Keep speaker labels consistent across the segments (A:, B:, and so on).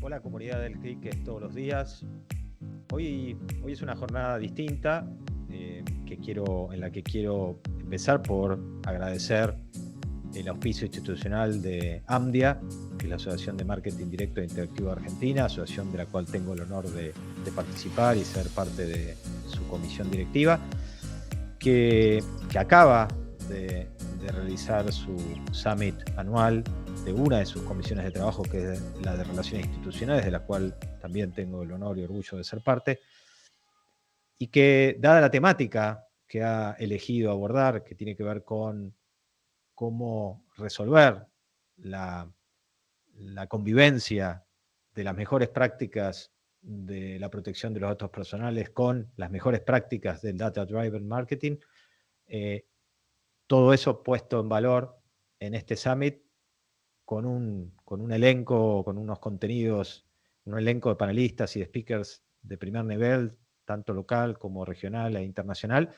A: Hola comunidad del CRIC, que es todos los días. Hoy es una jornada distinta en la que quiero empezar por agradecer el auspicio institucional de AMDIA, que es la Asociación de Marketing Directo e Interactivo de Argentina, asociación de la cual tengo el honor de participar y ser parte de su comisión directiva, que acaba de realizar su summit anual de una de sus comisiones de trabajo, que es la de Relaciones Institucionales, de la cual también tengo el honor y orgullo de ser parte, y que, dada la temática que ha elegido abordar, que tiene que ver con cómo resolver la convivencia de las mejores prácticas de la protección de los datos personales con las mejores prácticas del Data Driven Marketing, todo eso puesto en valor en este summit con un elenco, con unos contenidos, un elenco de panelistas y de speakers de primer nivel, tanto local como regional e internacional,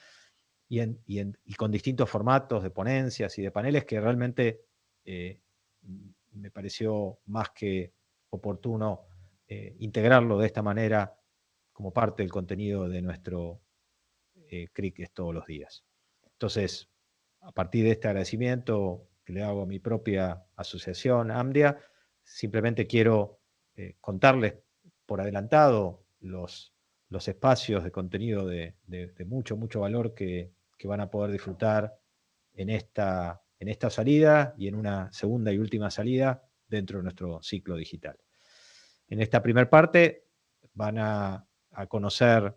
A: y con distintos formatos de ponencias y de paneles que realmente me pareció más que oportuno integrarlo de esta manera como parte del contenido de nuestro CRIC todos los días. Entonces, a partir de este agradecimiento que le hago a mi propia asociación, AMDIA, simplemente quiero contarles por adelantado los espacios de contenido de mucho valor que van a poder disfrutar en esta salida y en una segunda y última salida dentro de nuestro ciclo digital. En esta primera parte van a conocer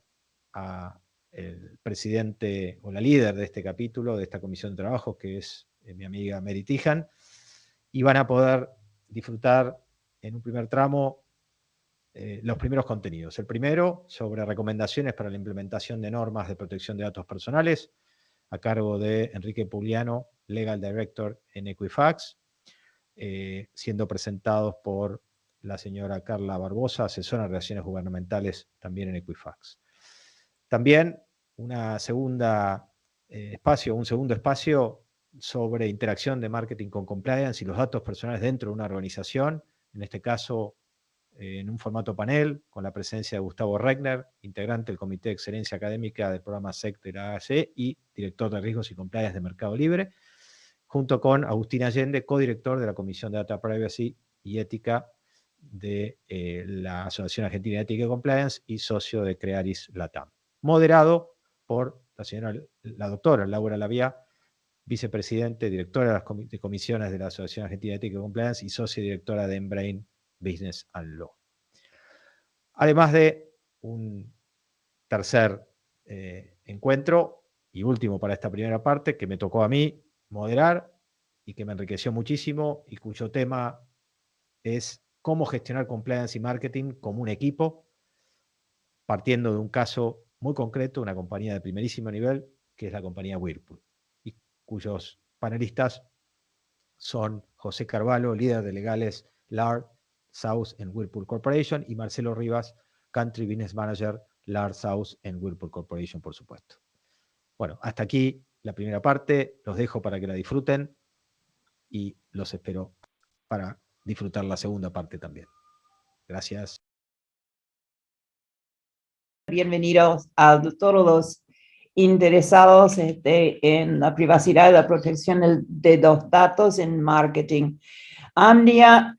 A: a el presidente o la líder de este capítulo, de esta comisión de trabajo, que es mi amiga Mary Tijan, y van a poder disfrutar en un primer tramo los primeros contenidos. El primero, sobre recomendaciones para la implementación de normas de protección de datos personales, a cargo de Enrique Pugliano, Legal Director en Equifax, siendo presentados por la señora Carla Barbosa, asesora en relaciones gubernamentales también en Equifax. También un segundo espacio sobre interacción de marketing con compliance y los datos personales dentro de una organización, en este caso en un formato panel, con la presencia de Gustavo Regner, integrante del Comité de Excelencia Académica del programa SEC de la AAC y director de Riesgos y Compliance de Mercado Libre, junto con Agustín Allende, codirector de la Comisión de Data Privacy y Ética de la Asociación Argentina de Ética y Compliance y socio de Crearis Latam. Moderado por la doctora Laura Lavia, vicepresidente, directora de las comisiones de la Asociación Argentina de Ética y Compliance y socio directora de Embrain Business and Law. Además de un tercer encuentro y último para esta primera parte, que me tocó a mí moderar y que me enriqueció muchísimo y cuyo tema es cómo gestionar compliance y marketing como un equipo, partiendo de un caso muy concreto, una compañía de primerísimo nivel, que es la compañía Whirlpool, y cuyos panelistas son José Carvalho, líder de legales LAR South en Whirlpool Corporation, y Marcelo Rivas, Country Business Manager LAR South en Whirlpool Corporation, por supuesto. Bueno, hasta aquí la primera parte, los dejo para que la disfruten y los espero para disfrutar la segunda parte también. Gracias.
B: Bienvenidos a todos los interesados en la privacidad y la protección de los datos en marketing. AMDIA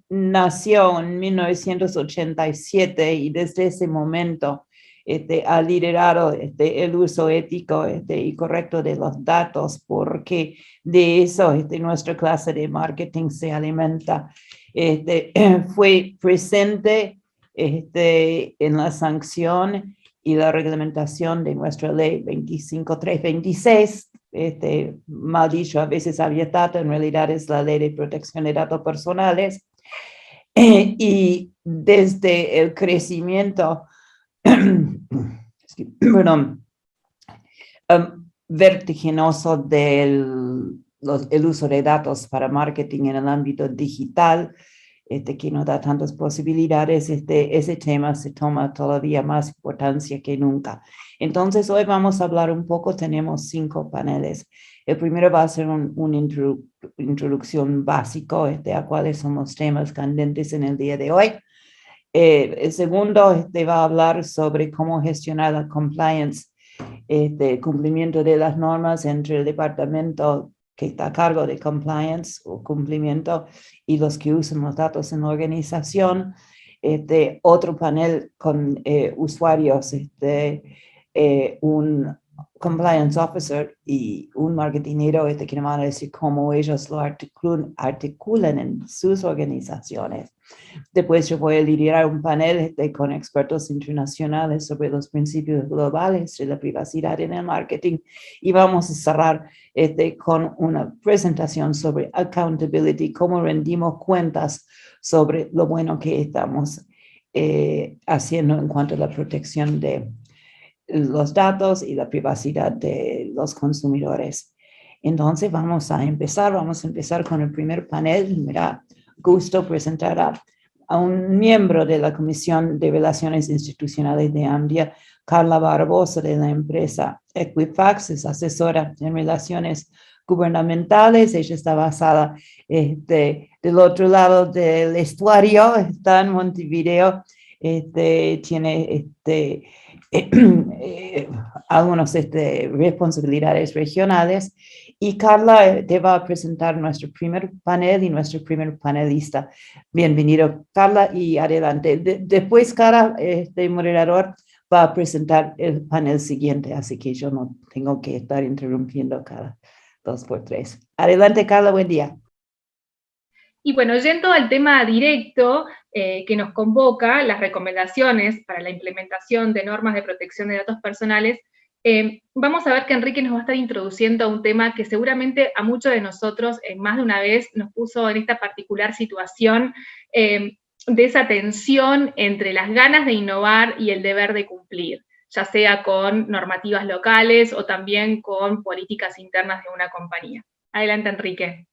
B: nació en 1987 y desde ese momento ha liderado el uso ético y correcto de los datos, porque de eso nuestra clase de marketing se alimenta. Fue presente en la sanción y la reglamentación de nuestra ley 25326, mal dicho, a veces abierta, en realidad es la ley de protección de datos personales, y desde el crecimiento vertiginoso del el uso de datos para marketing en el ámbito digital, que nos da tantas posibilidades, ese tema se toma todavía más importancia que nunca. Entonces, hoy vamos a hablar un poco, tenemos 5 paneles. El primero va a ser una introducción básico a cuáles son los temas candentes en el día de hoy. El segundo va a hablar sobre cómo gestionar la compliance, cumplimiento de las normas entre el departamento que está a cargo de compliance o cumplimiento y los que usan los datos en la organización. Otro panel con usuarios, un compliance officer y un marketingero que nos van a decir cómo ellos lo articulan en sus organizaciones. Después yo voy a liderar un panel con expertos internacionales sobre los principios globales de la privacidad en el marketing y vamos a cerrar con una presentación sobre accountability, cómo rendimos cuentas sobre lo bueno que estamos haciendo en cuanto a la protección de los datos y la privacidad de los consumidores. Entonces vamos a empezar con el primer panel. Me da gusto presentar a un miembro de la Comisión de Relaciones Institucionales de AMDIA, Carla Barbosa, de la empresa Equifax, es asesora en relaciones gubernamentales. Ella está basada del otro lado del estuario, está en Montevideo, tiene algunas responsabilidades regionales. Y Carla te va a presentar nuestro primer panel y nuestro primer panelista. Bienvenido, Carla, y adelante. Después, Carla, moderador, va a presentar el panel siguiente, así que yo no tengo que estar interrumpiendo cada 2 por 3. Adelante, Carla, buen día.
C: Y bueno, yendo al tema directo que nos convoca, las recomendaciones para la implementación de normas de protección de datos personales, vamos a ver que Enrique nos va a estar introduciendo a un tema que seguramente a muchos de nosotros más de una vez nos puso en esta particular situación de esa tensión entre las ganas de innovar y el deber de cumplir, ya sea con normativas locales o también con políticas internas de una compañía. Adelante, Enrique.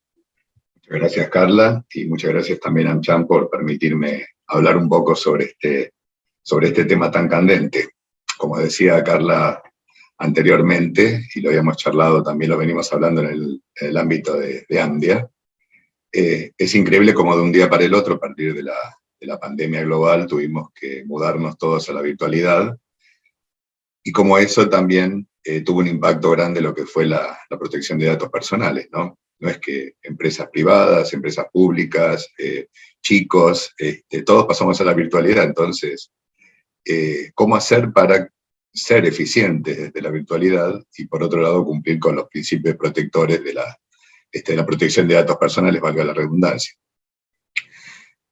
D: Muchas gracias, Carla, y muchas gracias también a AmCham por permitirme hablar un poco sobre este tema tan candente. Como decía Carla anteriormente, y lo habíamos charlado, también lo venimos hablando en el ámbito de AMDIA, es increíble cómo de un día para el otro, a partir de la pandemia global, tuvimos que mudarnos todos a la virtualidad, y cómo eso también tuvo un impacto grande en lo que fue la protección de datos personales, ¿no? No es que empresas privadas, empresas públicas, chicos, todos pasamos a la virtualidad. Entonces, ¿cómo hacer para ser eficientes desde la virtualidad y, por otro lado, cumplir con los principios protectores de la protección de datos personales, valga la redundancia?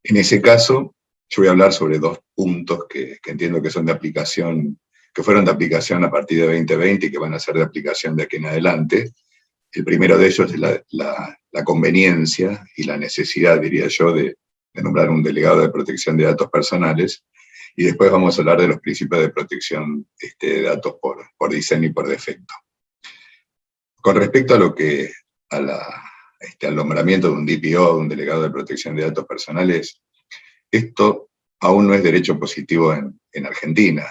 D: En ese caso, yo voy a hablar sobre 2 puntos que entiendo que son de aplicación, que fueron de aplicación a partir de 2020 y que van a ser de aplicación de aquí en adelante. El primero de ellos es la conveniencia y la necesidad, diría yo, de nombrar un delegado de protección de datos personales, y después vamos a hablar de los principios de protección de datos por diseño y por defecto. Con respecto a al nombramiento de un DPO, de un delegado de protección de datos personales, esto aún no es derecho positivo en Argentina.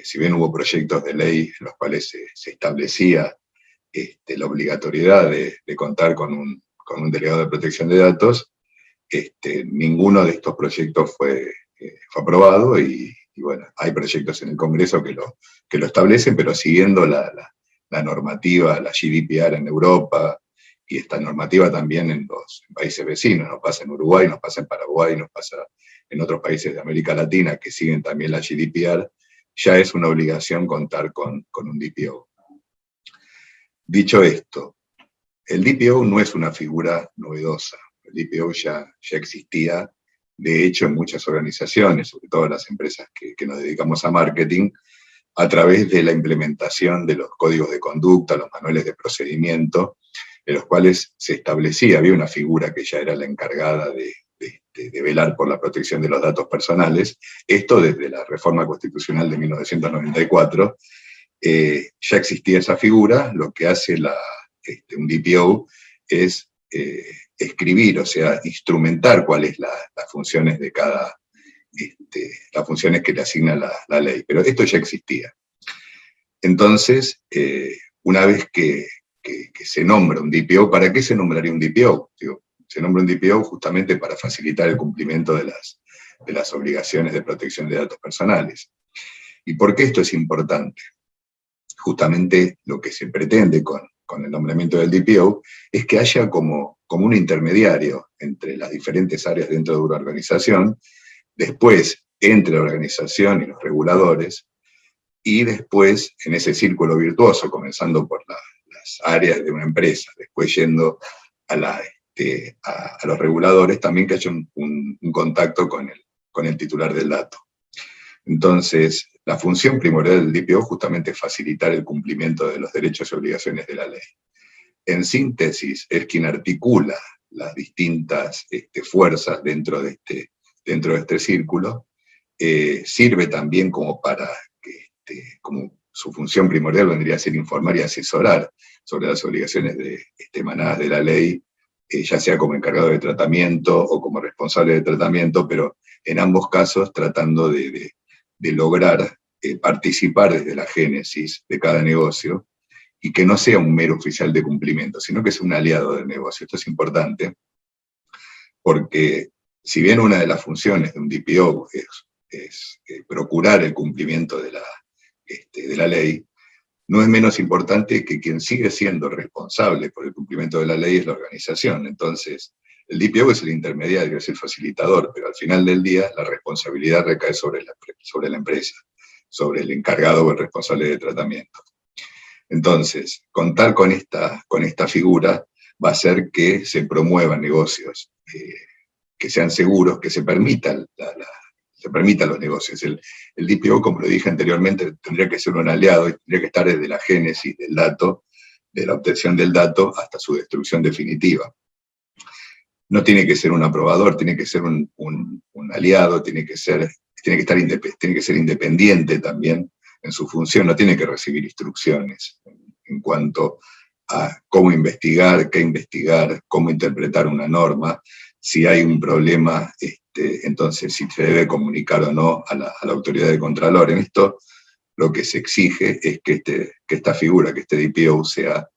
D: Si bien hubo proyectos de ley en los cuales se establecía la obligatoriedad de contar con un delegado de protección de datos, ninguno de estos proyectos fue aprobado, y bueno, hay proyectos en el Congreso que lo establecen, pero siguiendo la normativa, la GDPR en Europa, y esta normativa también en los países vecinos. Nos pasa en Uruguay, nos pasa en Paraguay, nos pasa en otros países de América Latina que siguen también la GDPR. Ya es una obligación contar con un DPO. Dicho esto, el DPO no es una figura novedosa. El DPO ya existía, de hecho, en muchas organizaciones, sobre todo en las empresas que nos dedicamos a marketing, a través de la implementación de los códigos de conducta, los manuales de procedimiento, en los cuales se establecía, había una figura que ya era la encargada de velar por la protección de los datos personales. Esto desde la reforma constitucional de 1994, ya existía esa figura. Lo que hace un DPO es escribir, o sea, instrumentar cuáles las funciones de cada, las funciones que le asigna la ley. Pero esto ya existía. Entonces, una vez que se nombra un DPO, ¿para qué se nombraría un DPO? Se nombra un DPO justamente para facilitar el cumplimiento de las obligaciones de protección de datos personales. ¿Y por qué esto es importante? Justamente lo que se pretende con el nombramiento del DPO es que haya como un intermediario entre las diferentes áreas dentro de una organización, después entre la organización y los reguladores, y después en ese círculo virtuoso, comenzando por las áreas de una empresa, después yendo a los reguladores, también que haya un contacto con el titular del dato. Entonces, la función primordial del DPO justamente es facilitar el cumplimiento de los derechos y obligaciones de la ley. En síntesis, es quien articula las distintas fuerzas dentro de este círculo, sirve también como para que, como su función primordial vendría a ser informar y asesorar sobre las obligaciones emanadas de la ley, ya sea como encargado de tratamiento o como responsable de tratamiento, pero en ambos casos tratando de lograr participar desde la génesis de cada negocio, y que no sea un mero oficial de cumplimiento, sino que sea un aliado del negocio. Esto es importante, porque si bien una de las funciones de un DPO es procurar el cumplimiento de la ley, no es menos importante que quien sigue siendo responsable por el cumplimiento de la ley es la organización. Entonces, el DPO es el intermediario, es el facilitador, pero al final del día la responsabilidad recae sobre la empresa, sobre el encargado o el responsable de tratamiento. Entonces, contar con esta figura va a hacer que se promuevan negocios que sean seguros, que se permitan los negocios. El DPO, como lo dije anteriormente, tendría que ser un aliado y tendría que estar desde la génesis del dato, de la obtención del dato, hasta su destrucción definitiva. No tiene que ser un aprobador, tiene que ser un aliado, tiene que ser independiente también en su función, no tiene que recibir instrucciones en cuanto a cómo investigar, qué investigar, cómo interpretar una norma, si hay un problema, entonces si se debe comunicar o no a la autoridad de Contralor. En esto lo que se exige es que esta figura, que este DPO sea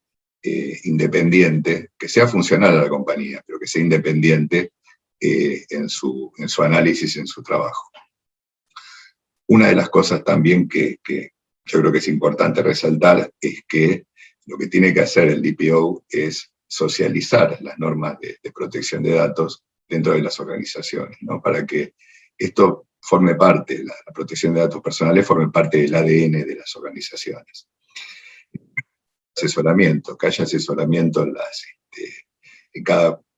D: independiente, que sea funcional a la compañía, pero que sea independiente en su análisis, en su trabajo. Una de las cosas también que yo creo que es importante resaltar es que lo que tiene que hacer el DPO es socializar las normas de protección de datos dentro de las organizaciones, ¿no? Para que esto forme parte, la protección de datos personales forme parte del ADN de las organizaciones. Asesoramiento, que haya asesoramiento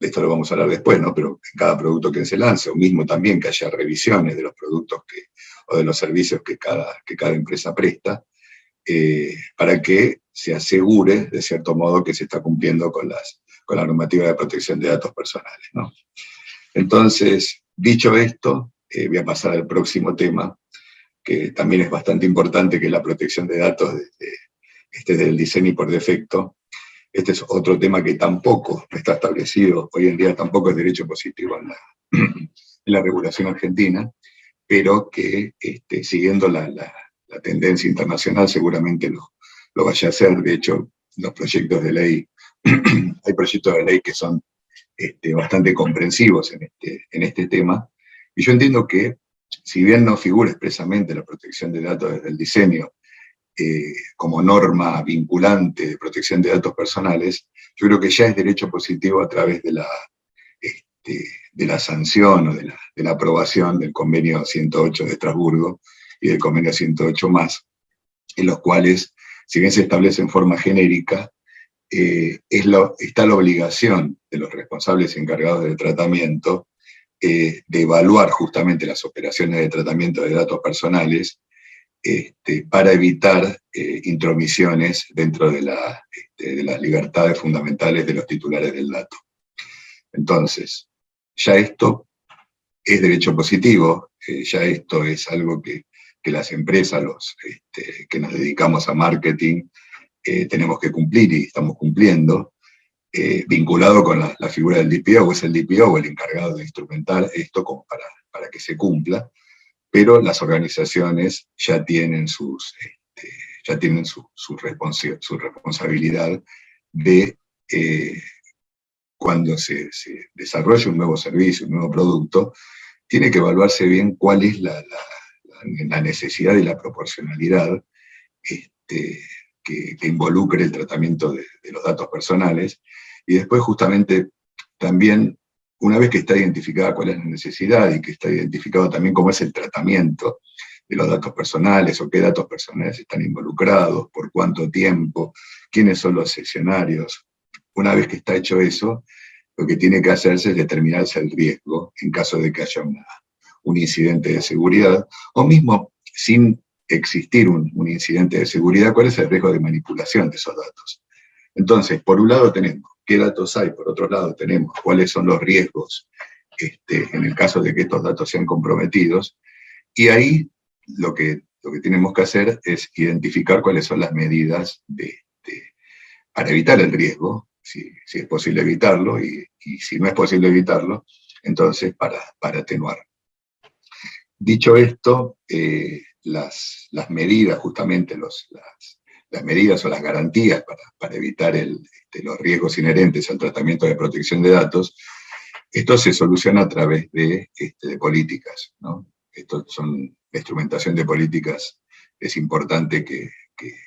D: esto lo vamos a hablar después, ¿no? Pero en cada producto que se lance, o mismo también que haya revisiones de los productos o de los servicios que cada empresa presta, para que se asegure, de cierto modo, que se está cumpliendo con la normativa de protección de datos personales, ¿no? Entonces, dicho esto, voy a pasar al próximo tema, que también es bastante importante, que es la protección de datos del diseño y por defecto. Este es otro tema que tampoco está establecido, hoy en día tampoco es derecho positivo en la regulación argentina, pero que siguiendo la tendencia internacional seguramente lo vaya a hacer. De hecho, los proyectos de ley, hay proyectos de ley que son bastante comprensivos en este tema, y yo entiendo que, si bien no figura expresamente la protección de datos desde el diseño como norma vinculante de protección de datos personales, yo creo que ya es derecho positivo a través de la sanción o de la aprobación del convenio 108 de Estrasburgo y del convenio 108 más, en los cuales, si bien se establece en forma genérica, está la obligación de los responsables encargados del tratamiento de evaluar justamente las operaciones de tratamiento de datos personales para evitar intromisiones dentro de las libertades fundamentales de los titulares del dato. Entonces, ya esto es derecho positivo, ya esto es algo que las empresas, que nos dedicamos a marketing, tenemos que cumplir y estamos cumpliendo, vinculado con la figura del DPO, o es el DPO el encargado de instrumentar esto como para que se cumpla, pero las organizaciones ya tienen su responsabilidad de cuando se desarrolla un nuevo servicio, un nuevo producto, tiene que evaluarse bien cuál es la necesidad y la proporcionalidad que involucre el tratamiento de los datos personales, y después justamente también, una vez que está identificada cuál es la necesidad y que está identificado también cómo es el tratamiento de los datos personales o qué datos personales están involucrados, por cuánto tiempo, quiénes son los escenarios, una vez que está hecho eso, lo que tiene que hacerse es determinarse el riesgo en caso de que haya un incidente de seguridad, o mismo sin existir un incidente de seguridad, cuál es el riesgo de manipulación de esos datos. Entonces, por un lado tenemos qué datos hay, por otro lado tenemos cuáles son los riesgos en el caso de que estos datos sean comprometidos, y ahí lo que tenemos que hacer es identificar cuáles son las medidas para evitar el riesgo, si es posible evitarlo, y si no es posible evitarlo, entonces para atenuar. Dicho esto, las medidas, justamente las medidas o las garantías para evitar los riesgos inherentes al tratamiento de protección de datos, esto se soluciona a través de políticas, ¿no? Esto son la instrumentación de políticas, es importante que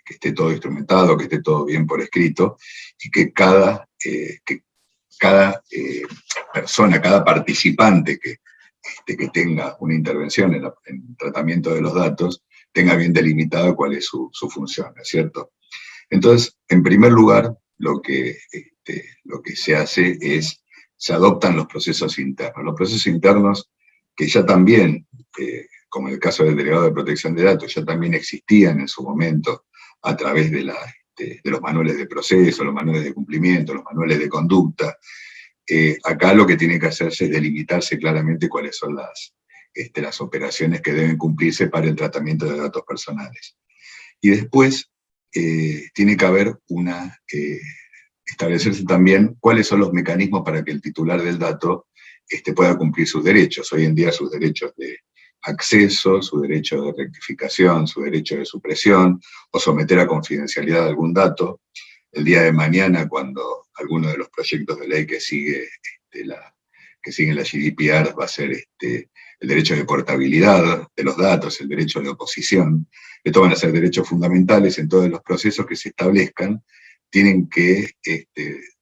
D: esté todo instrumentado, que esté todo bien por escrito, y que cada persona, cada participante que tenga una intervención en el tratamiento de los datos, tenga bien delimitado cuál es su función, ¿no es cierto? Entonces, en primer lugar, lo que se hace es, se adoptan los procesos internos. Los procesos internos que ya también, como en el caso del delegado de protección de datos, ya también existían en su momento a través de los manuales de proceso, los manuales de cumplimiento, los manuales de conducta. Acá lo que tiene que hacerse es delimitarse claramente cuáles son las operaciones que deben cumplirse para el tratamiento de datos personales. Y después tiene que haber establecerse también cuáles son los mecanismos para que el titular del dato pueda cumplir sus derechos. Hoy en día sus derechos de acceso, su derecho de rectificación, su derecho de supresión, o someter a confidencialidad algún dato. El día de mañana, cuando alguno de los proyectos de ley que siguen la GDPR va a ser el derecho de portabilidad de los datos, el derecho de oposición, estos van a ser derechos fundamentales en todos los procesos que se establezcan, tienen que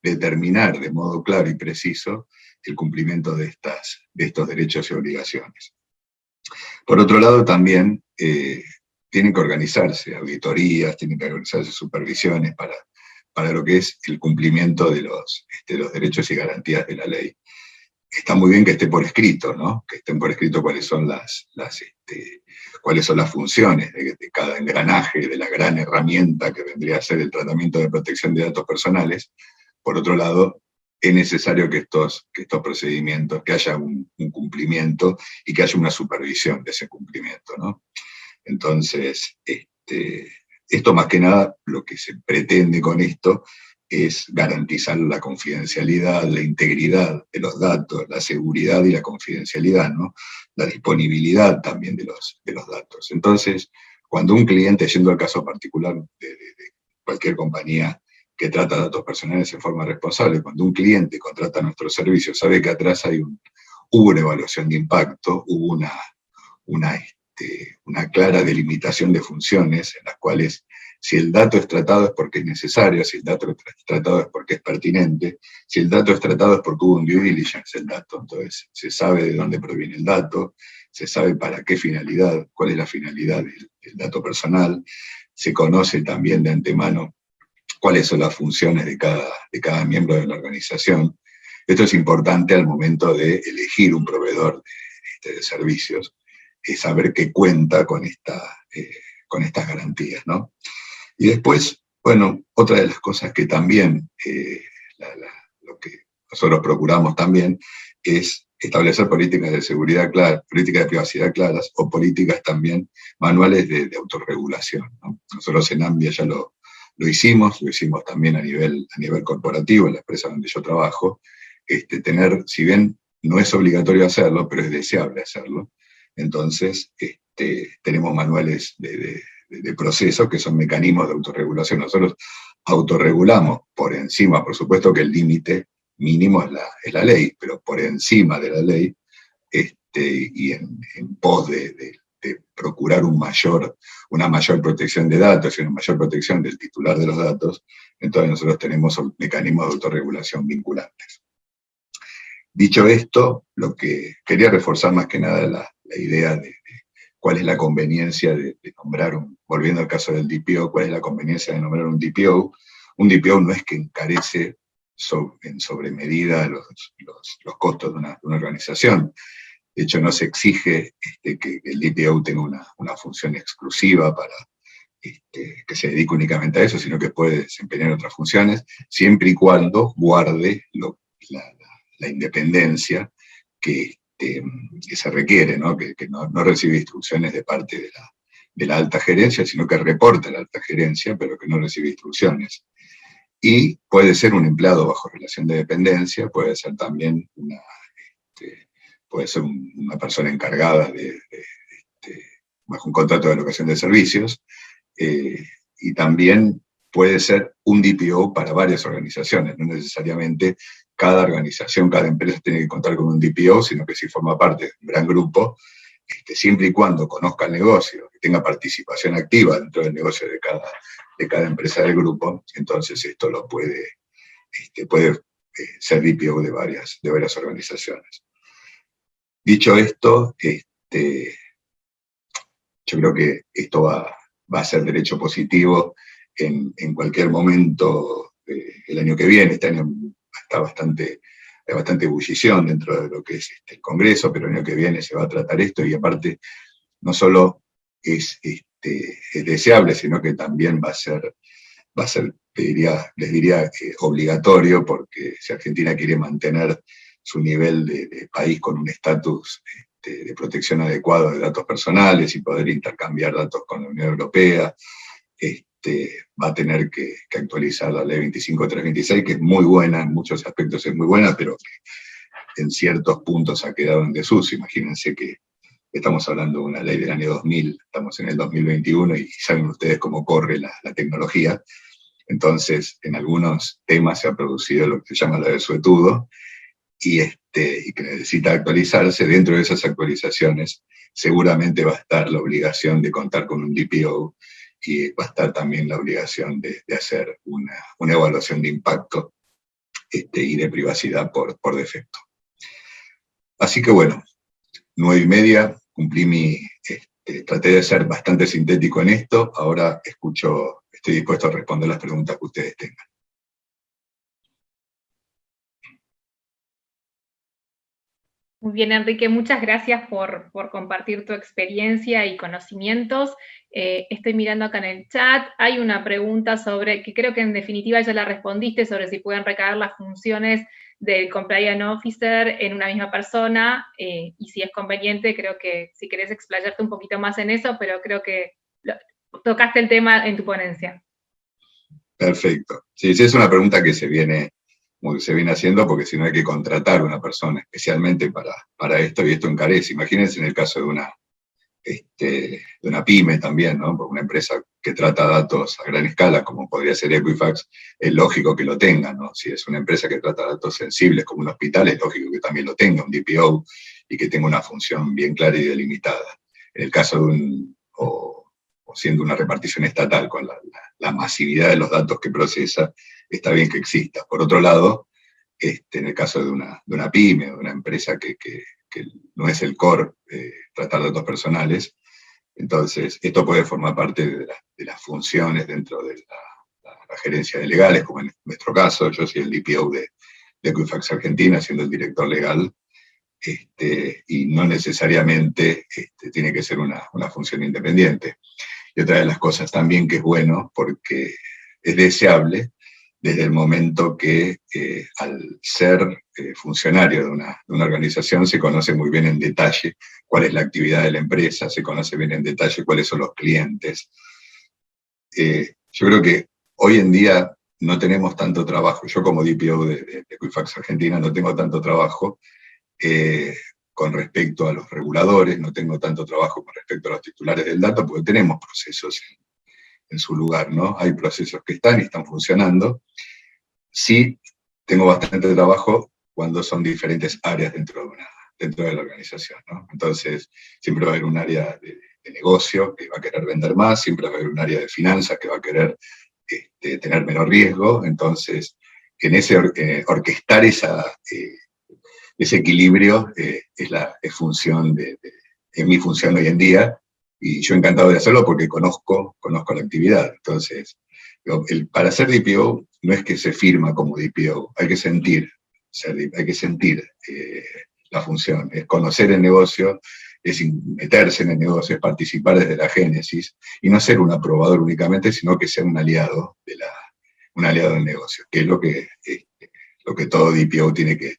D: determinar de modo claro y preciso el cumplimiento de estos derechos y obligaciones. Por otro lado, también tienen que organizarse auditorías, tienen que organizarse supervisiones para lo que es el cumplimiento de los derechos y garantías de la ley. Está muy bien que esté por escrito, ¿no? Que estén por escrito cuáles son cuáles son las funciones de cada engranaje, de la gran herramienta que vendría a ser el tratamiento de protección de datos personales. Por otro lado, es necesario que estos procedimientos, que haya un cumplimiento y que haya una supervisión de ese cumplimiento, ¿no? Entonces, esto más que nada, lo que se pretende con esto es garantizar la confidencialidad, la integridad de los datos, la seguridad y la confidencialidad, ¿no? La disponibilidad también de los datos. Entonces, cuando un cliente, yendo al caso particular de cualquier compañía que trata datos personales en forma responsable, cuando un cliente contrata nuestro servicio, sabe que atrás hubo una evaluación de impacto, hubo una clara delimitación de funciones en las cuales, si el dato es tratado es porque es necesario, si el dato es tratado es porque es pertinente, si el dato es tratado es porque hubo un due diligence el dato, entonces se sabe de dónde proviene el dato, se sabe para qué finalidad, cuál es la finalidad del dato personal, se conoce también de antemano cuáles son las funciones de cada miembro de la organización. Esto es importante al momento de elegir un proveedor de servicios, es saber que cuenta con estas garantías, ¿no? Y después, bueno, otra de las cosas que también, lo que nosotros procuramos también, es establecer políticas de seguridad claras, políticas de privacidad claras, o políticas también, manuales de autorregulación, ¿no? Nosotros en Ambia ya lo hicimos también a nivel corporativo, en la empresa donde yo trabajo, tener, si bien no es obligatorio hacerlo, pero es deseable hacerlo, entonces tenemos manuales de procesos que son mecanismos de autorregulación. Nosotros autorregulamos por encima, por supuesto que el límite mínimo es la ley, pero por encima de la ley y en pos de procurar una mayor protección de datos y una mayor protección del titular de los datos, entonces nosotros tenemos mecanismos de autorregulación vinculantes. Dicho esto, lo que quería reforzar más que nada la idea de cuál es la conveniencia de nombrar, volviendo al caso del DPO, cuál es la conveniencia de nombrar un DPO. Un DPO no es que encarece en sobremedida los costos de una organización. De hecho, no se exige que el DPO tenga una función exclusiva para que se dedique únicamente a eso, sino que puede desempeñar otras funciones, siempre y cuando guarde la independencia que se requiere, ¿no? Que no recibe instrucciones de parte de la alta gerencia, sino que reporta a la alta gerencia, pero que no recibe instrucciones. Y puede ser un empleado bajo relación de dependencia, puede ser también una persona encargada bajo un contrato de locación de servicios, y también puede ser un DPO para varias organizaciones, no necesariamente cada organización, cada empresa tiene que contar con un DPO, sino que si forma parte de un gran grupo, siempre y cuando conozca el negocio, que tenga participación activa dentro del negocio de cada empresa del grupo, entonces esto lo puede ser DPO de varias organizaciones. Dicho esto, yo creo que esto va a ser derecho positivo en cualquier momento el año que viene. Este año hay bastante ebullición dentro de lo que es el Congreso, pero el año que viene se va a tratar esto, y aparte no solo es deseable, sino que también va a ser les diría, obligatorio, porque si Argentina quiere mantener su nivel de país con un estatus de protección adecuado de datos personales y poder intercambiar datos con la Unión Europea, va a tener que actualizar la ley 25326, que es muy buena, en muchos aspectos es muy buena, pero que en ciertos puntos ha quedado en desuso. Imagínense que estamos hablando de una ley del año 2000, estamos en el 2021 y saben ustedes cómo corre la tecnología. Entonces, en algunos temas se ha producido lo que se llama la desuetudo, y que necesita actualizarse. Dentro de esas actualizaciones seguramente va a estar la obligación de contar con un DPO, y va a estar también la obligación de hacer una evaluación de impacto y de privacidad por defecto. Así que bueno, 9:30, cumplí traté de ser bastante sintético en esto. Ahora estoy dispuesto a responder las preguntas que ustedes tengan.
C: Muy bien, Enrique, muchas gracias por compartir tu experiencia y conocimientos. Estoy mirando acá en el chat, hay una pregunta sobre, que creo que en definitiva ya la respondiste, sobre si pueden recaer las funciones del Compliance Officer en una misma persona, y si es conveniente. Creo que si querés explayarte un poquito más en eso, pero creo que tocaste el tema en tu ponencia.
D: Perfecto. Sí, es una pregunta que se viene haciendo, porque si no hay que contratar a una persona especialmente para esto, y esto encarece. Imagínense en el caso de una pyme también, ¿no? Porque una empresa que trata datos a gran escala, como podría ser Equifax, es lógico que lo tenga, ¿no? Si es una empresa que trata datos sensibles como un hospital, es lógico que también lo tenga, un DPO, y que tenga una función bien clara y delimitada. En el caso de o siendo una repartición estatal, con la masividad de los datos que procesa, está bien que exista. Por otro lado, en el caso de una pyme, de una empresa que no es el core tratar datos personales, entonces esto puede formar parte de las funciones dentro de la gerencia de legales, como en nuestro caso. Yo soy el DPO de Equifax Argentina, siendo el director legal, y no necesariamente tiene que ser una función independiente. Y otra de las cosas también que es bueno, porque es deseable, desde el momento que al ser funcionario de una organización se conoce muy bien en detalle cuál es la actividad de la empresa, se conoce bien en detalle cuáles son los clientes. Yo creo que hoy en día no tenemos tanto trabajo. Yo como DPO de Equifax Argentina no tengo tanto trabajo con respecto a los reguladores, no tengo tanto trabajo con respecto a los titulares del dato, porque tenemos procesos en su lugar, ¿no? Hay procesos que están funcionando. Sí, tengo bastante trabajo cuando son diferentes áreas dentro dentro de la organización, ¿no? Entonces, siempre va a haber un área de negocio que va a querer vender más, siempre va a haber un área de finanzas que va a querer tener menos riesgo. Entonces, en ese orquestar ese equilibrio es función es mi función hoy en día, y yo encantado de hacerlo porque conozco la actividad. Entonces, para ser DPO no es que se firma como DPO, hay que sentir la función, es conocer el negocio, es meterse en el negocio, es participar desde la génesis, y no ser un aprobador únicamente, sino que ser un aliado del negocio, que es lo que todo DPO tiene que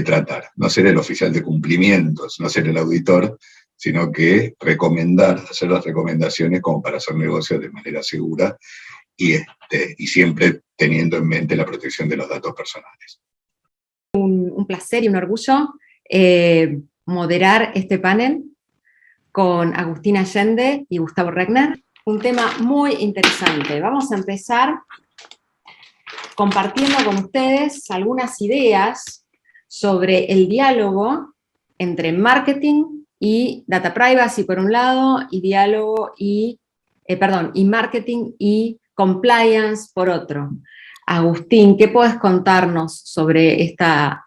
D: tratar. No ser el oficial de cumplimientos, no ser el auditor, sino que hacer las recomendaciones como para hacer negocios de manera segura y siempre teniendo en mente la protección de los datos personales.
E: Un placer y un orgullo moderar este panel con Agustín Allende y Gustavo Regner. Un tema muy interesante. Vamos a empezar compartiendo con ustedes algunas ideas sobre el diálogo entre marketing y data privacy por un lado, y y marketing y compliance por otro. Agustín, ¿qué puedes contarnos sobre esta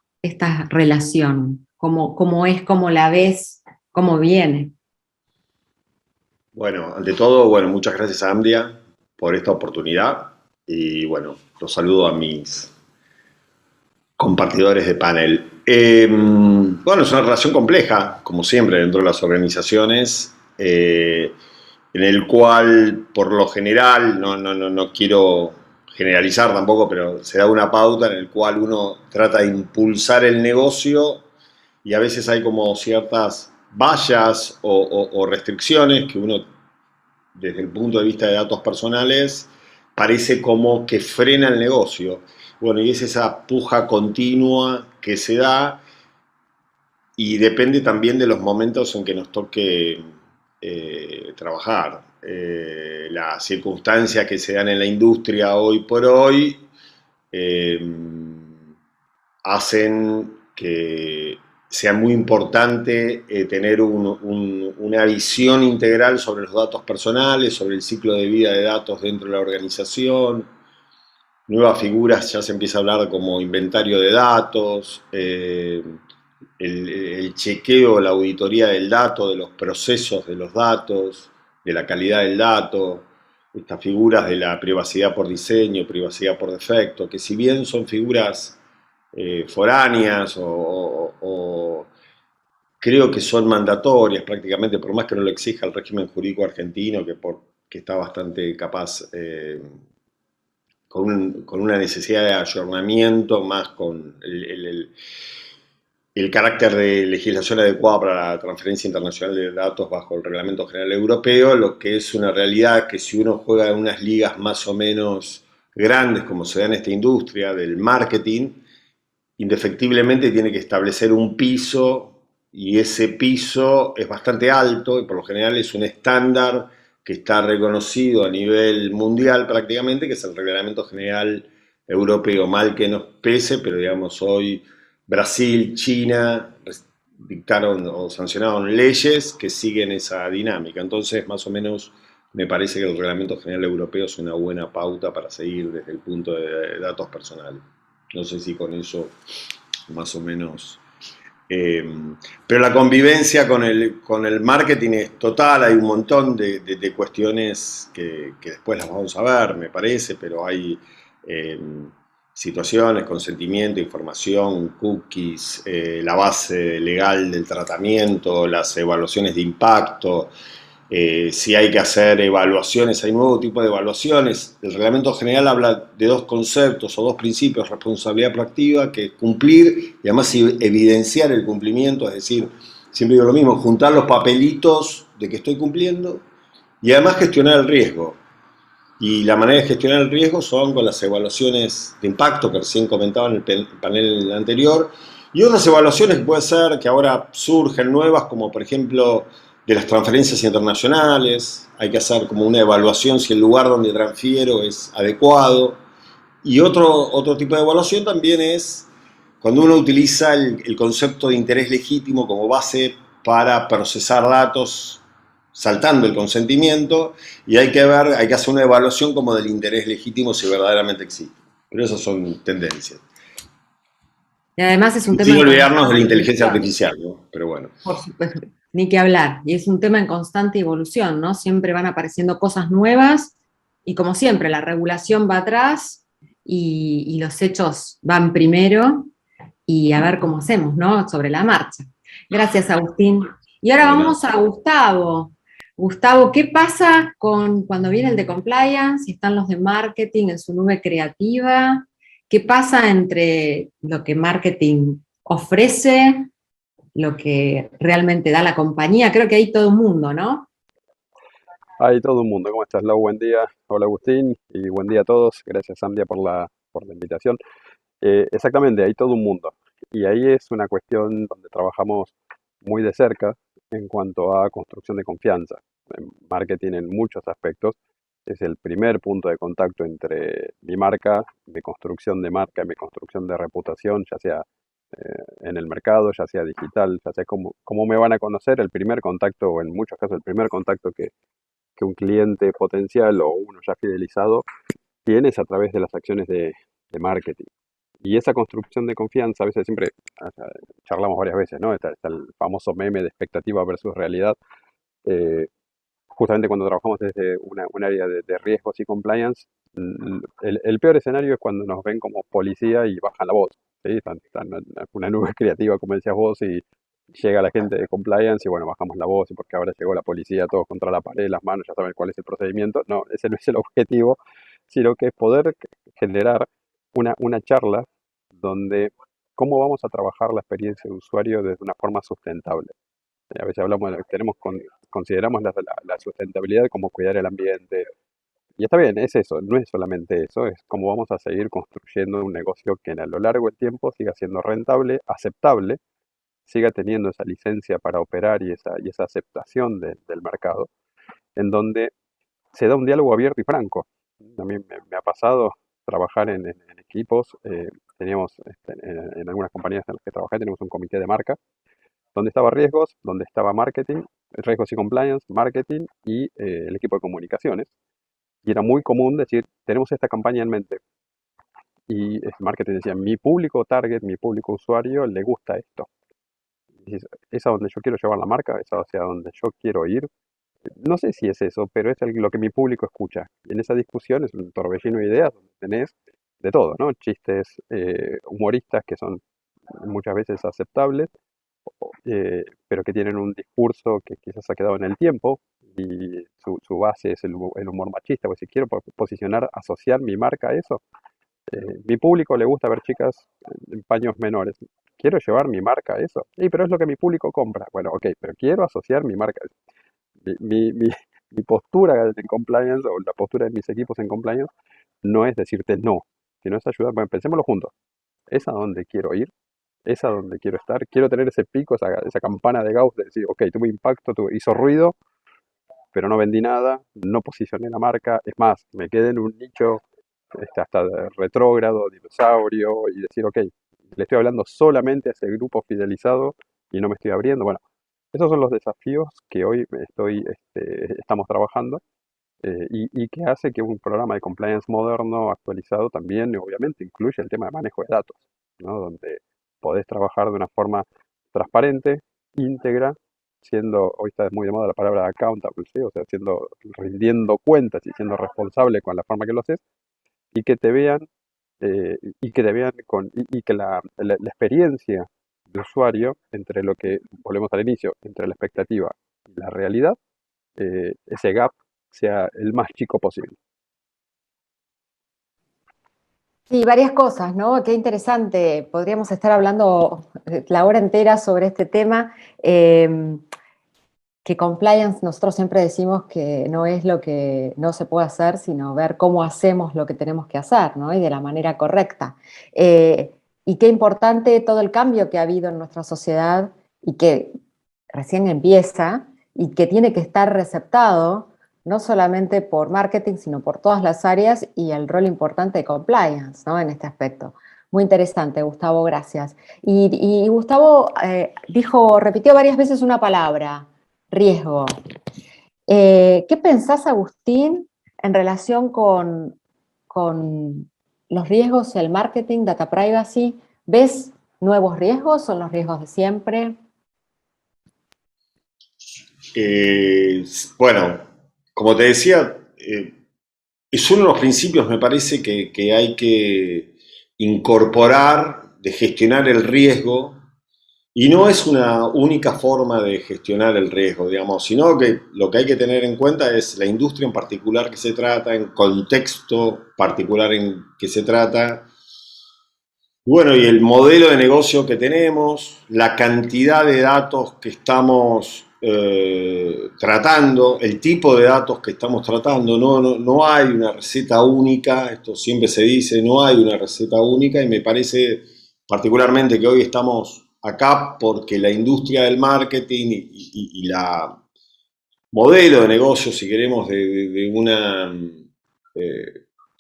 E: relación? ¿Cómo es, cómo la ves, cómo viene?
F: Bueno, ante todo, muchas gracias a Amdia por esta oportunidad, y los saludo a mis compartidores de panel. Es una relación compleja, como siempre, dentro de las organizaciones, en el cual, por lo general, no quiero generalizar tampoco, pero se da una pauta en el cual uno trata de impulsar el negocio, y a veces hay como ciertas vallas o restricciones que uno, desde el punto de vista de datos personales, parece como que frena el negocio. Y es esa puja continua que se da, y depende también de los momentos en que nos toque trabajar. Las circunstancias que se dan en la industria hoy por hoy hacen que sea muy importante tener una visión integral sobre los datos personales, sobre el ciclo de vida de datos dentro de la organización. Nuevas figuras, ya se empieza a hablar como inventario de datos, el chequeo, la auditoría del dato, de los procesos de los datos, de la calidad del dato, estas figuras de la privacidad por diseño, privacidad por defecto, que si bien son figuras foráneas o creo que son mandatorias prácticamente, por más que no lo exija el régimen jurídico argentino, que está bastante capaz, con una necesidad de ayornamiento, más con el carácter de legislación adecuada para la transferencia internacional de datos bajo el Reglamento General Europeo, lo que es una realidad que si uno juega en unas ligas más o menos grandes, como se da en esta industria del marketing, indefectiblemente tiene que establecer un piso, y ese piso es bastante alto, y por lo general es un estándar que está reconocido a nivel mundial prácticamente, que es el Reglamento General Europeo. Mal que nos pese, pero digamos hoy Brasil, China dictaron o sancionaron leyes que siguen esa dinámica. Entonces, más o menos, me parece que el Reglamento General Europeo es una buena pauta para seguir desde el punto de datos personales. No sé si con eso más o menos. Pero la convivencia con el marketing es total. Hay un montón de cuestiones que después las vamos a ver, me parece, pero hay situaciones, consentimiento, información, cookies, la base legal del tratamiento, las evaluaciones de impacto. Si hay que hacer evaluaciones, hay nuevo tipo de evaluaciones. El Reglamento General habla de dos conceptos o dos principios: responsabilidad proactiva, que es cumplir y además evidenciar el cumplimiento, es decir, siempre digo lo mismo, juntar los papelitos de que estoy cumpliendo, y además gestionar el riesgo. Y la manera de gestionar el riesgo son con las evaluaciones de impacto que recién comentaba en el panel anterior, y otras evaluaciones que puede ser que ahora surgen nuevas, como por ejemplo de las transferencias internacionales. Hay que hacer como una evaluación si el lugar donde transfiero es adecuado. Y otro tipo de evaluación también es cuando uno utiliza el concepto de interés legítimo como base para procesar datos saltando el consentimiento, y hay que hacer una evaluación como del interés legítimo si verdaderamente existe. Pero esas son tendencias.
E: Y además es un tema...
F: Sin olvidarnos de la inteligencia
E: evolución.
F: artificial, ¿no? Pero bueno.
E: Por supuesto, ni que hablar. Y es un tema en constante evolución, ¿no? Siempre van apareciendo cosas nuevas y como siempre, la regulación va atrás y los hechos van primero y a ver cómo hacemos, ¿no? Sobre la marcha. Gracias, Agustín. Y ahora vamos a Gustavo. Gustavo, ¿qué pasa cuando viene el de compliance y están los de marketing en su nube creativa? ¿Qué pasa entre lo que marketing ofrece, lo que realmente da la compañía? Creo que hay todo un mundo, ¿no?
G: Hay todo un mundo. ¿Cómo estás, Lau? Buen día. Hola, Agustín, y buen día a todos. Gracias, Sandia, por la invitación. Exactamente, hay todo un mundo. Y ahí es una cuestión donde trabajamos muy de cerca en cuanto a construcción de confianza. En marketing, en muchos aspectos, es el primer punto de contacto entre mi marca, mi construcción de marca, mi construcción de reputación, ya sea en el mercado, ya sea digital, ya sea cómo me van a conocer. El primer contacto, o en muchos casos el primer contacto que un cliente potencial o uno ya fidelizado tiene es a través de las acciones de marketing. Y esa construcción de confianza, a veces siempre charlamos varias veces, ¿no? Está el famoso meme de expectativa versus realidad. Justamente cuando trabajamos desde un área de riesgos y compliance, el peor escenario es cuando nos ven como policía y bajan la voz, ¿sí? Están en una nube creativa, como decías vos, y llega la gente de compliance y bueno, bajamos la voz y porque ahora llegó la policía, todos contra la pared, las manos, ya saben cuál es el procedimiento. No, ese no es el objetivo, sino que es poder generar una charla donde cómo vamos a trabajar la experiencia de usuario desde una forma sustentable. A veces consideramos la sustentabilidad como cuidar el ambiente. Y está bien, es eso, no es solamente eso, es cómo vamos a seguir construyendo un negocio que a lo largo del tiempo siga siendo rentable, aceptable, siga teniendo esa licencia para operar y esa aceptación del mercado, en donde se da un diálogo abierto y franco. A mí me ha pasado trabajar en equipos, teníamos en algunas compañías en las que trabajé, tenemos un comité de marca, donde estaba riesgos, donde estaba marketing, riesgos y compliance, marketing y el equipo de comunicaciones. Y era muy común decir, tenemos esta campaña en mente. Y el marketing decía, mi público target, mi público usuario le gusta esto. Y es a donde yo quiero llevar la marca, es hacia donde yo quiero ir. No sé si es eso, pero es lo que mi público escucha. Y en esa discusión es un torbellino de ideas donde tenés de todo, ¿no? Chistes humoristas que son muchas veces aceptables, pero que tienen un discurso que quizás ha quedado en el tiempo y su base es el humor machista. Pues si quiero posicionar, asociar mi marca a eso, mi público le gusta ver chicas en paños menores. ¿Quiero llevar mi marca a eso? Sí, pero es lo que mi público compra. Bueno, ok, pero quiero asociar mi marca. Mi postura en compliance o la postura de mis equipos en compliance no es decirte no, sino es ayudar. Bueno, pensémoslo juntos. ¿Es a donde quiero ir? ¿Es a donde quiero estar? Quiero tener ese pico, esa campana de Gauss de decir, ok, tuve impacto, hizo ruido, pero no vendí nada, no posicioné la marca. Es más, me quedé en un nicho hasta retrógrado, dinosaurio, y decir, ok, le estoy hablando solamente a ese grupo fidelizado y no me estoy abriendo. Bueno, esos son los desafíos que hoy estamos trabajando y que hace que un programa de compliance moderno, actualizado, también obviamente incluye el tema de manejo de datos, ¿no? Donde podés trabajar de una forma transparente, íntegra, hoy está muy de moda la palabra accountable, ¿sí? O sea, rindiendo cuentas y siendo responsable con la forma que lo haces, y que te vean y que te vean y que la experiencia de usuario entre lo que, volvemos al inicio, entre la expectativa y la realidad, ese gap sea el más chico posible.
E: Sí, varias cosas, ¿no? Qué interesante. Podríamos estar hablando la hora entera sobre este tema. Que compliance, nosotros siempre decimos que no es lo que no se puede hacer, sino ver cómo hacemos lo que tenemos que hacer, ¿no? Y de la manera correcta. Y qué importante todo el cambio que ha habido en nuestra sociedad y que recién empieza y que tiene que estar receptado no solamente por marketing, sino por todas las áreas y el rol importante de compliance, ¿no? En este aspecto. Muy interesante, Gustavo, gracias. Y Gustavo repitió varias veces una palabra, riesgo. ¿Qué pensás, Agustín, en relación con los riesgos, el marketing, data privacy? ¿Ves nuevos riesgos? ¿Son los riesgos de siempre?
F: Bueno, como te decía, es uno de los principios, me parece, que hay que incorporar de gestionar el riesgo, y no es una única forma de gestionar el riesgo, digamos, sino que lo que hay que tener en cuenta es la industria en particular que se trata, en contexto particular en que se trata, bueno, y el modelo de negocio que tenemos, la cantidad de datos que estamos tratando, el tipo de datos que estamos tratando, no hay una receta única, esto siempre se dice, no hay una receta única, y me parece particularmente que hoy estamos acá porque la industria del marketing y la modelo de negocio, si queremos, de un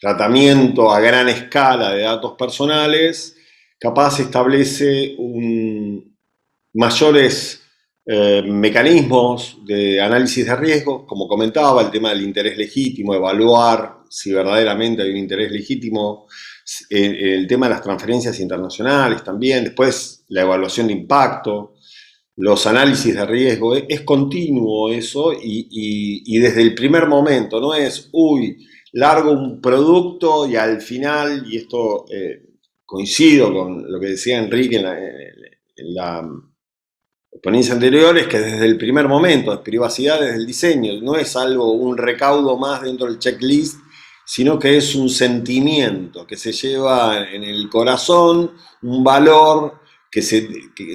F: tratamiento a gran escala de datos personales, capaz establece mayores mecanismos de análisis de riesgo, como comentaba, el tema del interés legítimo, evaluar si verdaderamente hay un interés legítimo, el tema de las transferencias internacionales también, después la evaluación de impacto, los análisis de riesgo, es continuo eso, y desde el primer momento, no es, largo un producto y al final, y esto coincido con lo que decía Enrique en la ponencia anterior, es que desde el primer momento, es privacidad desde el diseño, no es algo, un recaudo más dentro del checklist, sino que es un sentimiento que se lleva en el corazón, un valor que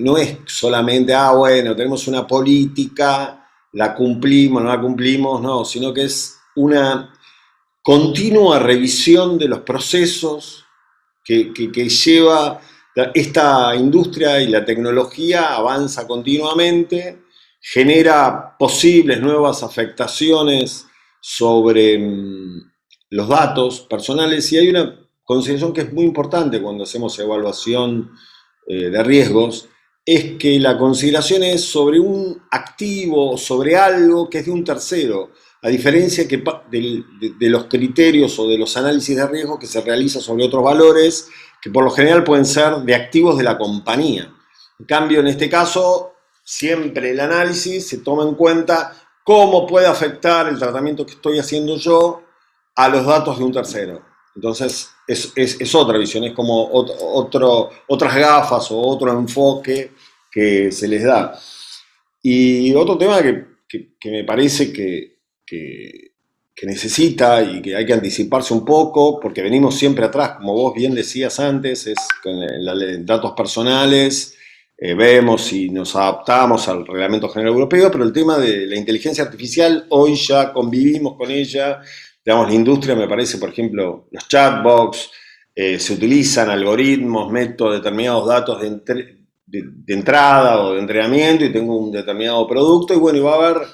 F: no es solamente, bueno, tenemos una política, la cumplimos, no la cumplimos, no, sino que es una continua revisión de los procesos que lleva esta industria, y la tecnología avanza continuamente, genera posibles nuevas afectaciones sobre los datos personales, y hay una consideración que es muy importante cuando hacemos evaluación de riesgos, es que la consideración es sobre un activo, sobre algo que es de un tercero, a diferencia de los criterios o de los análisis de riesgo que se realizan sobre otros valores, que por lo general pueden ser de activos de la compañía. En cambio, en este caso, siempre el análisis se toma en cuenta cómo puede afectar el tratamiento que estoy haciendo yo a los datos de un tercero. Entonces, es otra visión, es como otras gafas o otro enfoque que se les da. Y otro tema que me parece que necesita y que hay que anticiparse un poco, porque venimos siempre atrás, como vos bien decías antes, es con datos personales, vemos y nos adaptamos al Reglamento General Europeo, pero el tema de la inteligencia artificial, hoy ya convivimos con ella, digamos, la industria, me parece, por ejemplo, los chatbots, se utilizan algoritmos, meto determinados datos de entrada o de entrenamiento y tengo un determinado producto, y bueno, y va a haber,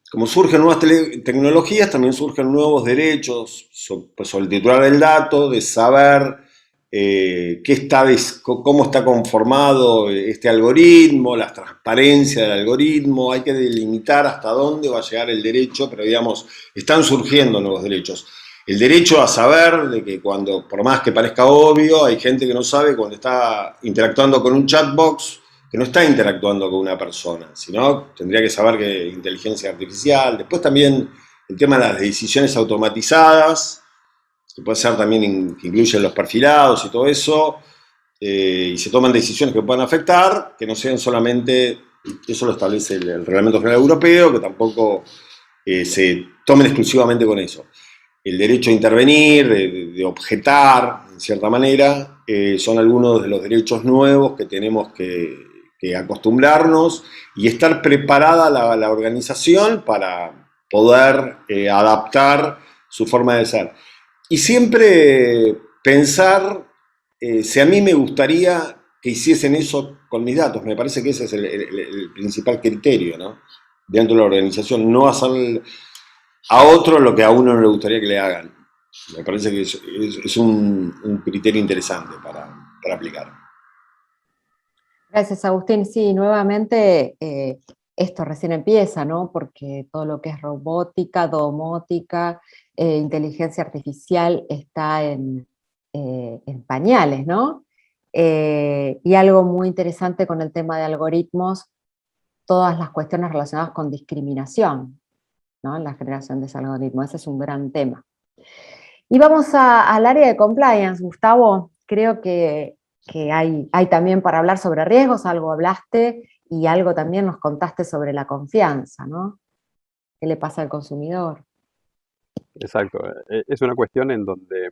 F: como surgen nuevas tecnologías, también surgen nuevos derechos sobre el titular del dato, de saber cómo está conformado este algoritmo, la transparencia del algoritmo, hay que delimitar hasta dónde va a llegar el derecho, pero digamos, están surgiendo nuevos derechos. El derecho a saber de que cuando, por más que parezca obvio, hay gente que no sabe cuando está interactuando con un chatbox, que no está interactuando con una persona, sino tendría que saber que inteligencia artificial. Después también el tema de las decisiones automatizadas, que puede ser también, que incluyen los perfilados y todo eso, y se toman decisiones que puedan afectar, que no sean solamente, eso lo establece el Reglamento General Europeo, que tampoco se tomen exclusivamente con eso. El derecho a intervenir, de objetar, en cierta manera, son algunos de los derechos nuevos que tenemos que acostumbrarnos y estar preparada la organización para poder adaptar su forma de ser. Y siempre pensar si a mí me gustaría que hiciesen eso con mis datos. Me parece que ese es el principal criterio, ¿no? Dentro de la organización, no hacer a otro lo que a uno no le gustaría que le hagan. Me parece que es un criterio interesante para para aplicar.
E: Gracias, Agustín. Sí, nuevamente esto recién empieza, ¿no? Porque todo lo que es robótica, domótica, inteligencia artificial está en pañales, ¿no? Y algo muy interesante con el tema de algoritmos, todas las cuestiones relacionadas con discriminación, ¿no? La generación de ese algoritmo, ese es un gran tema. Y vamos al área de compliance, Gustavo. Creo que hay también para hablar sobre riesgos, algo hablaste y algo también nos contaste sobre la confianza, ¿no? ¿Qué le pasa al consumidor?
G: Exacto. Es una cuestión en donde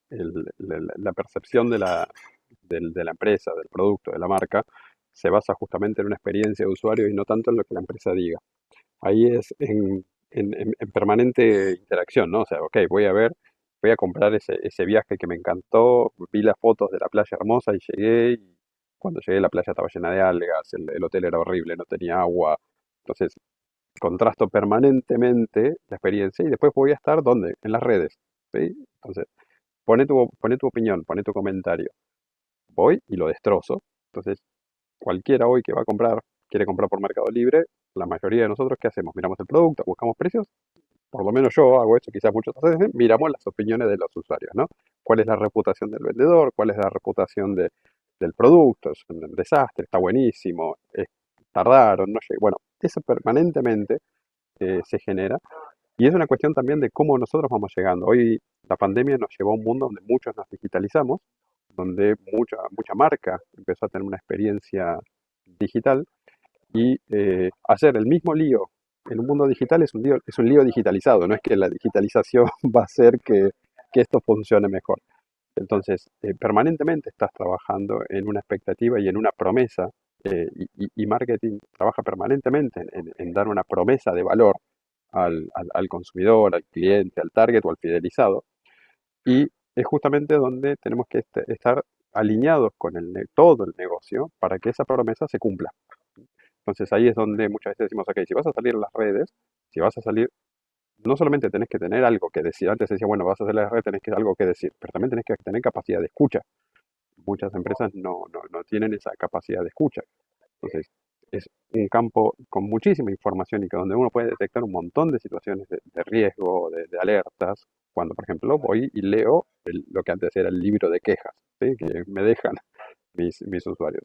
G: la percepción de la empresa, del producto, de la marca, se basa justamente en una experiencia de usuario y no tanto en lo que la empresa diga. Ahí es en permanente interacción, ¿no? O sea, ok, voy a comprar ese viaje que me encantó, vi las fotos de la playa hermosa y llegué, y cuando llegué la playa estaba llena de algas, el hotel era horrible, no tenía agua. Entonces, contrasto permanentemente la experiencia y después voy a estar, ¿dónde? En las redes, ¿sí? Entonces, pone tu opinión, pone tu comentario. Voy y lo destrozo. Entonces, cualquiera hoy que va a comprar, quiere comprar por Mercado Libre, la mayoría de nosotros, ¿qué hacemos? Miramos el producto, buscamos precios, por lo menos yo hago eso, quizás muchos hacen, miramos las opiniones de los usuarios, ¿no? ¿Cuál es la reputación del vendedor? ¿Cuál es la reputación del producto? Es un desastre, está buenísimo, tardaron, no sé. Bueno, eso permanentemente se genera y es una cuestión también de cómo nosotros vamos llegando. Hoy la pandemia nos llevó a un mundo donde muchos nos digitalizamos, donde mucha marca empezó a tener una experiencia digital y hacer el mismo lío en un mundo digital es un lío digitalizado, no es que la digitalización va a hacer que esto funcione mejor. Entonces, permanentemente estás trabajando en una expectativa y en una promesa, y marketing trabaja permanentemente en dar una promesa de valor al consumidor, al cliente, al target o al fidelizado. Y es justamente donde tenemos que estar alineados con todo el negocio para que esa promesa se cumpla. Entonces ahí es donde muchas veces decimos, ok, si vas a salir en las redes, si vas a salir, no solamente tenés que tener algo que decir, antes decía, bueno, vas a salir en las redes, tenés que algo que decir, pero también tenés que tener capacidad de escucha. Muchas empresas no tienen esa capacidad de escucha. Entonces, es un campo con muchísima información y que donde uno puede detectar un montón de situaciones de riesgo, de alertas, cuando, por ejemplo, voy y leo lo que antes era el libro de quejas, ¿sí? Que me dejan mis usuarios.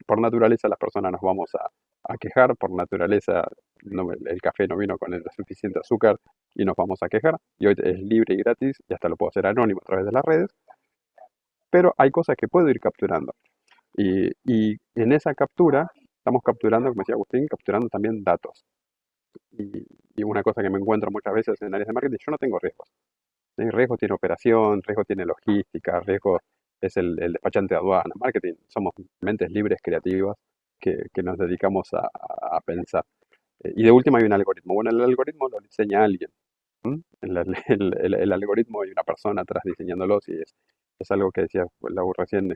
G: Por naturaleza las personas nos vamos a quejar, por naturaleza el café no vino con el suficiente azúcar y nos vamos a quejar, y hoy es libre y gratis y hasta lo puedo hacer anónimo a través de las redes, pero hay cosas que puedo ir capturando. Y en esa captura estamos capturando, como decía Agustín, capturando también datos. Y una cosa que me encuentro muchas veces en áreas de marketing, yo no tengo riesgos. ¿Sí? Riesgo tiene operación, riesgo tiene logística, riesgo es el despachante de aduana. Marketing, somos mentes libres, creativas, que nos dedicamos a pensar. Y de última hay un algoritmo. Bueno, el algoritmo lo diseña alguien. ¿M? El algoritmo hay una persona atrás diseñándolos y es algo que decía Lau recién,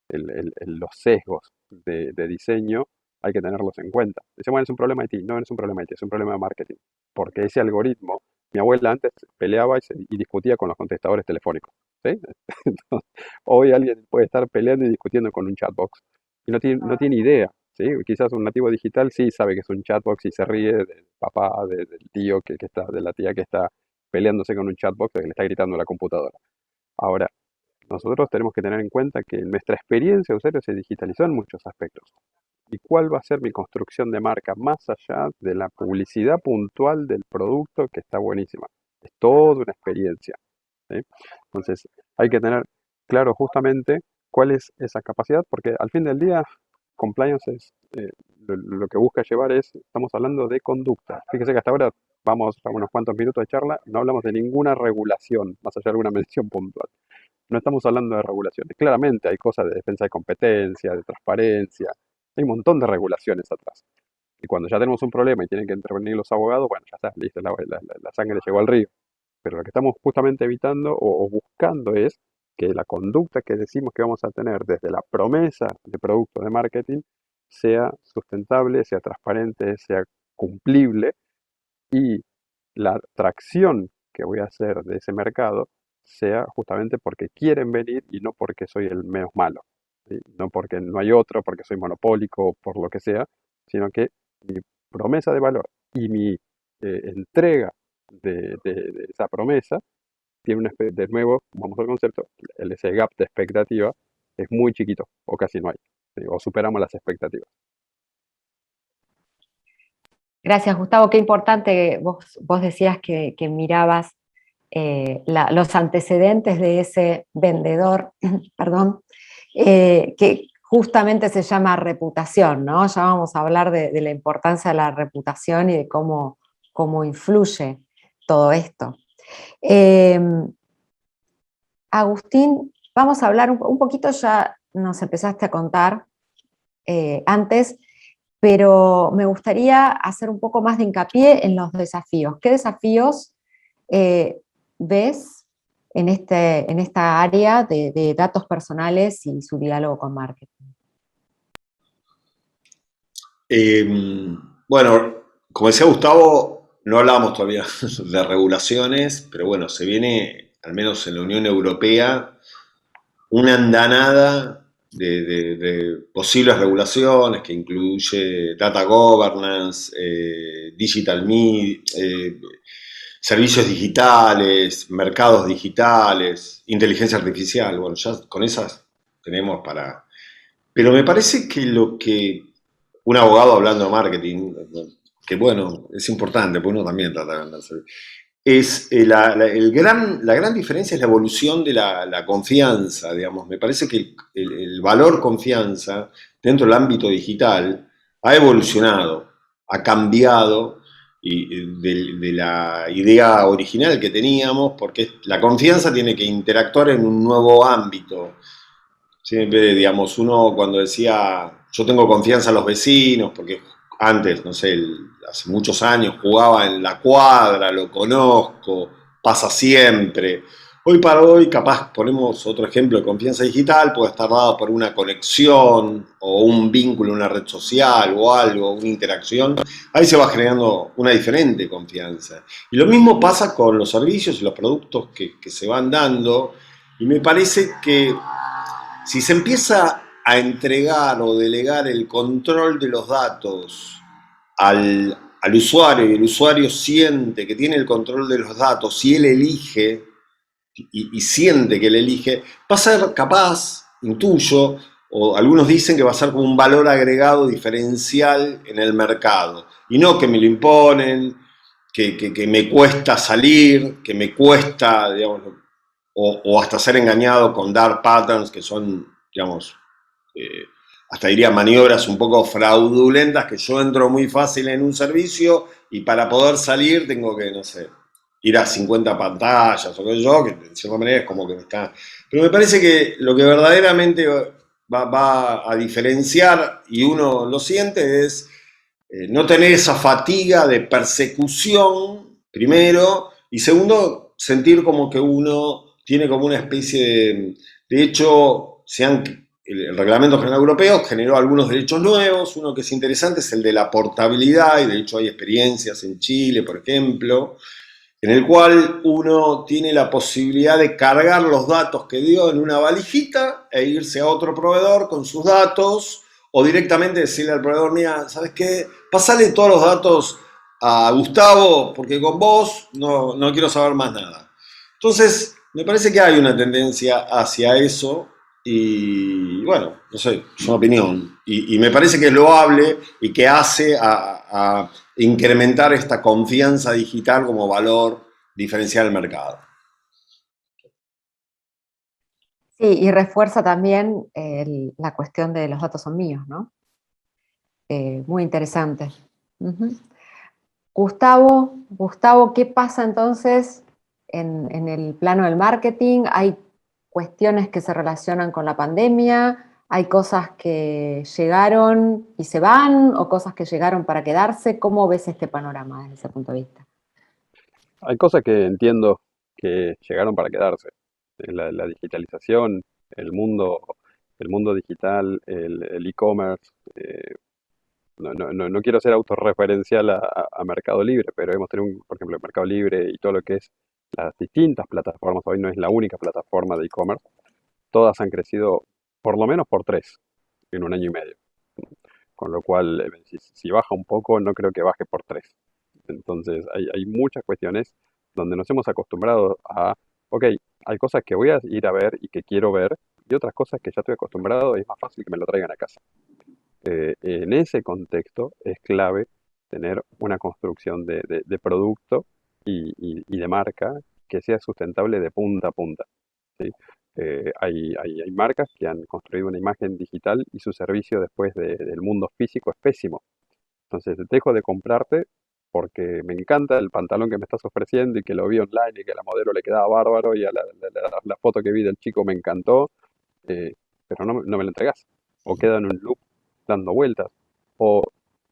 G: los sesgos de diseño hay que tenerlos en cuenta. Dice, bueno, es un problema de ti. No, no es un problema de ti, es un problema de marketing. Porque ese algoritmo, mi abuela antes peleaba y discutía con los contestadores telefónicos. ¿Sí? Entonces, hoy alguien puede estar peleando y discutiendo con un chatbox y no tiene idea. ¿Sí? Quizás un nativo digital sí sabe que es un chatbox y se ríe del papá, del tío que está, de la tía que está peleándose con un chatbox que le está gritando a la computadora. Ahora, nosotros tenemos que tener en cuenta que nuestra experiencia de usuario se digitalizó en muchos aspectos. ¿Y cuál va a ser mi construcción de marca más allá de la publicidad puntual del producto que está buenísima? Es toda una experiencia. ¿Sí? Entonces, hay que tener claro justamente cuál es esa capacidad, porque al fin del día, compliance es, lo que busca llevar estamos hablando de conducta. Fíjese que hasta ahora vamos a unos cuantos minutos de charla, no hablamos de ninguna regulación, más allá de alguna mención puntual. No estamos hablando de regulaciones. Claramente hay cosas de defensa de competencia, de transparencia, hay un montón de regulaciones atrás. Y cuando ya tenemos un problema y tienen que intervenir los abogados, bueno, ya está, listo, la sangre llegó al río. Pero lo que estamos justamente evitando o buscando es que la conducta que decimos que vamos a tener desde la promesa de producto de marketing sea sustentable, sea transparente, sea cumplible, y la atracción que voy a hacer de ese mercado sea justamente porque quieren venir y no porque soy el menos malo. ¿sí? No porque no hay otro, porque soy monopólico, por lo que sea, sino que mi promesa de valor y mi entrega de esa promesa tiene de nuevo, vamos al concepto, ese gap de expectativa es muy chiquito o casi no hay, ¿sí? O superamos las expectativas.
E: Gracias, Gustavo. Qué importante, vos decías que mirabas los antecedentes de ese vendedor, perdón, que justamente se llama reputación, ¿no? Ya vamos a hablar de la importancia de la reputación y de cómo influye todo esto. Agustín, vamos a hablar un poquito, ya nos empezaste a contar antes, pero me gustaría hacer un poco más de hincapié en los desafíos. ¿Qué desafíos ves en esta área de datos personales y su diálogo con marketing?
F: Bueno, como decía Gustavo, no hablábamos todavía de regulaciones, pero bueno, se viene, al menos en la Unión Europea, una andanada de posibles regulaciones que incluye data governance, digital media, servicios digitales, mercados digitales, inteligencia artificial. Bueno, ya con esas tenemos para... Pero me parece que lo que un abogado hablando de marketing, que bueno, es importante, porque uno también trata de venderse, es la gran diferencia es la evolución de la confianza, digamos. Me parece que el valor confianza dentro del ámbito digital ha evolucionado, ha cambiado de la idea original que teníamos, porque la confianza tiene que interactuar en un nuevo ámbito. Siempre, digamos, uno cuando decía, yo tengo confianza en los vecinos, porque antes, no sé, hace muchos años jugaba en la cuadra, lo conozco, pasa siempre. Hoy para hoy, capaz ponemos otro ejemplo de confianza digital, puede estar dado por una conexión o un vínculo, una red social o algo, una interacción. Ahí se va generando una diferente confianza. Y lo mismo pasa con los servicios y los productos que se van dando. Y me parece que si se empieza a entregar o delegar el control de los datos al usuario y el usuario siente que tiene el control de los datos y él elige y siente que él elige, va a ser capaz, intuyo, o algunos dicen que va a ser como un valor agregado diferencial en el mercado. Y no que me lo imponen, que me cuesta salir, que me cuesta, digamos, o hasta ser engañado con dark patterns que son, digamos, hasta diría maniobras un poco fraudulentas, que yo entro muy fácil en un servicio y para poder salir tengo que, no sé, ir a 50 pantallas o qué sé yo, que de cierta manera es como que me está... Pero me parece que lo que verdaderamente va a diferenciar, y uno lo siente, es no tener esa fatiga de persecución, primero, y segundo, sentir como que uno tiene como una especie de hecho, el Reglamento General Europeo generó algunos derechos nuevos, uno que es interesante es el de la portabilidad, y de hecho hay experiencias en Chile, por ejemplo, en el cual uno tiene la posibilidad de cargar los datos que dio en una valijita e irse a otro proveedor con sus datos, o directamente decirle al proveedor, mira, ¿sabes qué? Pasale todos los datos a Gustavo, porque con vos no quiero saber más nada. Entonces, me parece que hay una tendencia hacia eso, y bueno, no sé, es una opinión, y me parece que es loable y que hace a incrementar esta confianza digital como valor diferencial del mercado.
E: Sí, y refuerza también la cuestión de los datos son míos, ¿no? Muy interesante. Uh-huh. Gustavo, ¿qué pasa entonces en el plano del marketing? ¿Hay cuestiones que se relacionan con la pandemia? ¿Hay cosas que llegaron y se van o cosas que llegaron para quedarse? ¿Cómo ves este panorama desde ese punto de vista?
G: Hay cosas que entiendo que llegaron para quedarse. La digitalización, el mundo, el mundo digital, el e-commerce. No quiero ser autorreferencial a Mercado Libre, pero hemos tenido, por ejemplo, Mercado Libre y todo lo que es las distintas plataformas. Hoy no es la única plataforma de e-commerce. Todas han crecido por lo menos por 3 en un año y medio. Con lo cual, si baja un poco, no creo que baje por 3. Entonces, hay muchas cuestiones donde nos hemos acostumbrado a, ok, hay cosas que voy a ir a ver y que quiero ver, y otras cosas que ya estoy acostumbrado y es más fácil que me lo traigan a casa. En ese contexto es clave tener una construcción de producto y de marca que sea sustentable de punta a punta, ¿sí? Hay marcas que han construido una imagen digital y su servicio después del mundo físico es pésimo. Entonces dejo de comprarte porque me encanta el pantalón que me estás ofreciendo y que lo vi online y que a la modelo le quedaba bárbaro y a la foto que vi del chico me encantó, pero no me lo entregás. O queda en un loop dando vueltas. O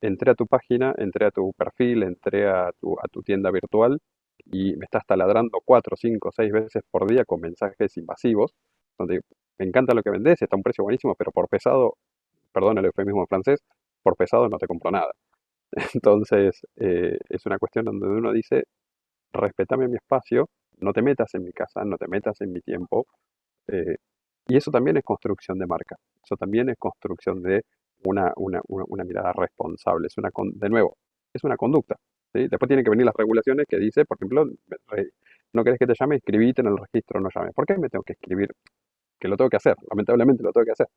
G: entré a tu página, entré a tu perfil, entré a tu tienda virtual y me estás taladrando 4, 5, 6 veces por día con mensajes invasivos, donde me encanta lo que vendés, está a un precio buenísimo, pero por pesado, perdón el eufemismo en francés, por pesado no te compro nada. Entonces, es una cuestión donde uno dice, respetame mi espacio, no te metas en mi casa, no te metas en mi tiempo. eh, y eso también es construcción de marca, eso también es construcción de una mirada responsable, de nuevo, es una conducta, ¿sí? Después tienen que venir las regulaciones que dice, por ejemplo, no querés que te llame, escribite en el registro, no llame. ¿Por qué me tengo que escribir? Que lo tengo que hacer, lamentablemente lo tengo que hacer.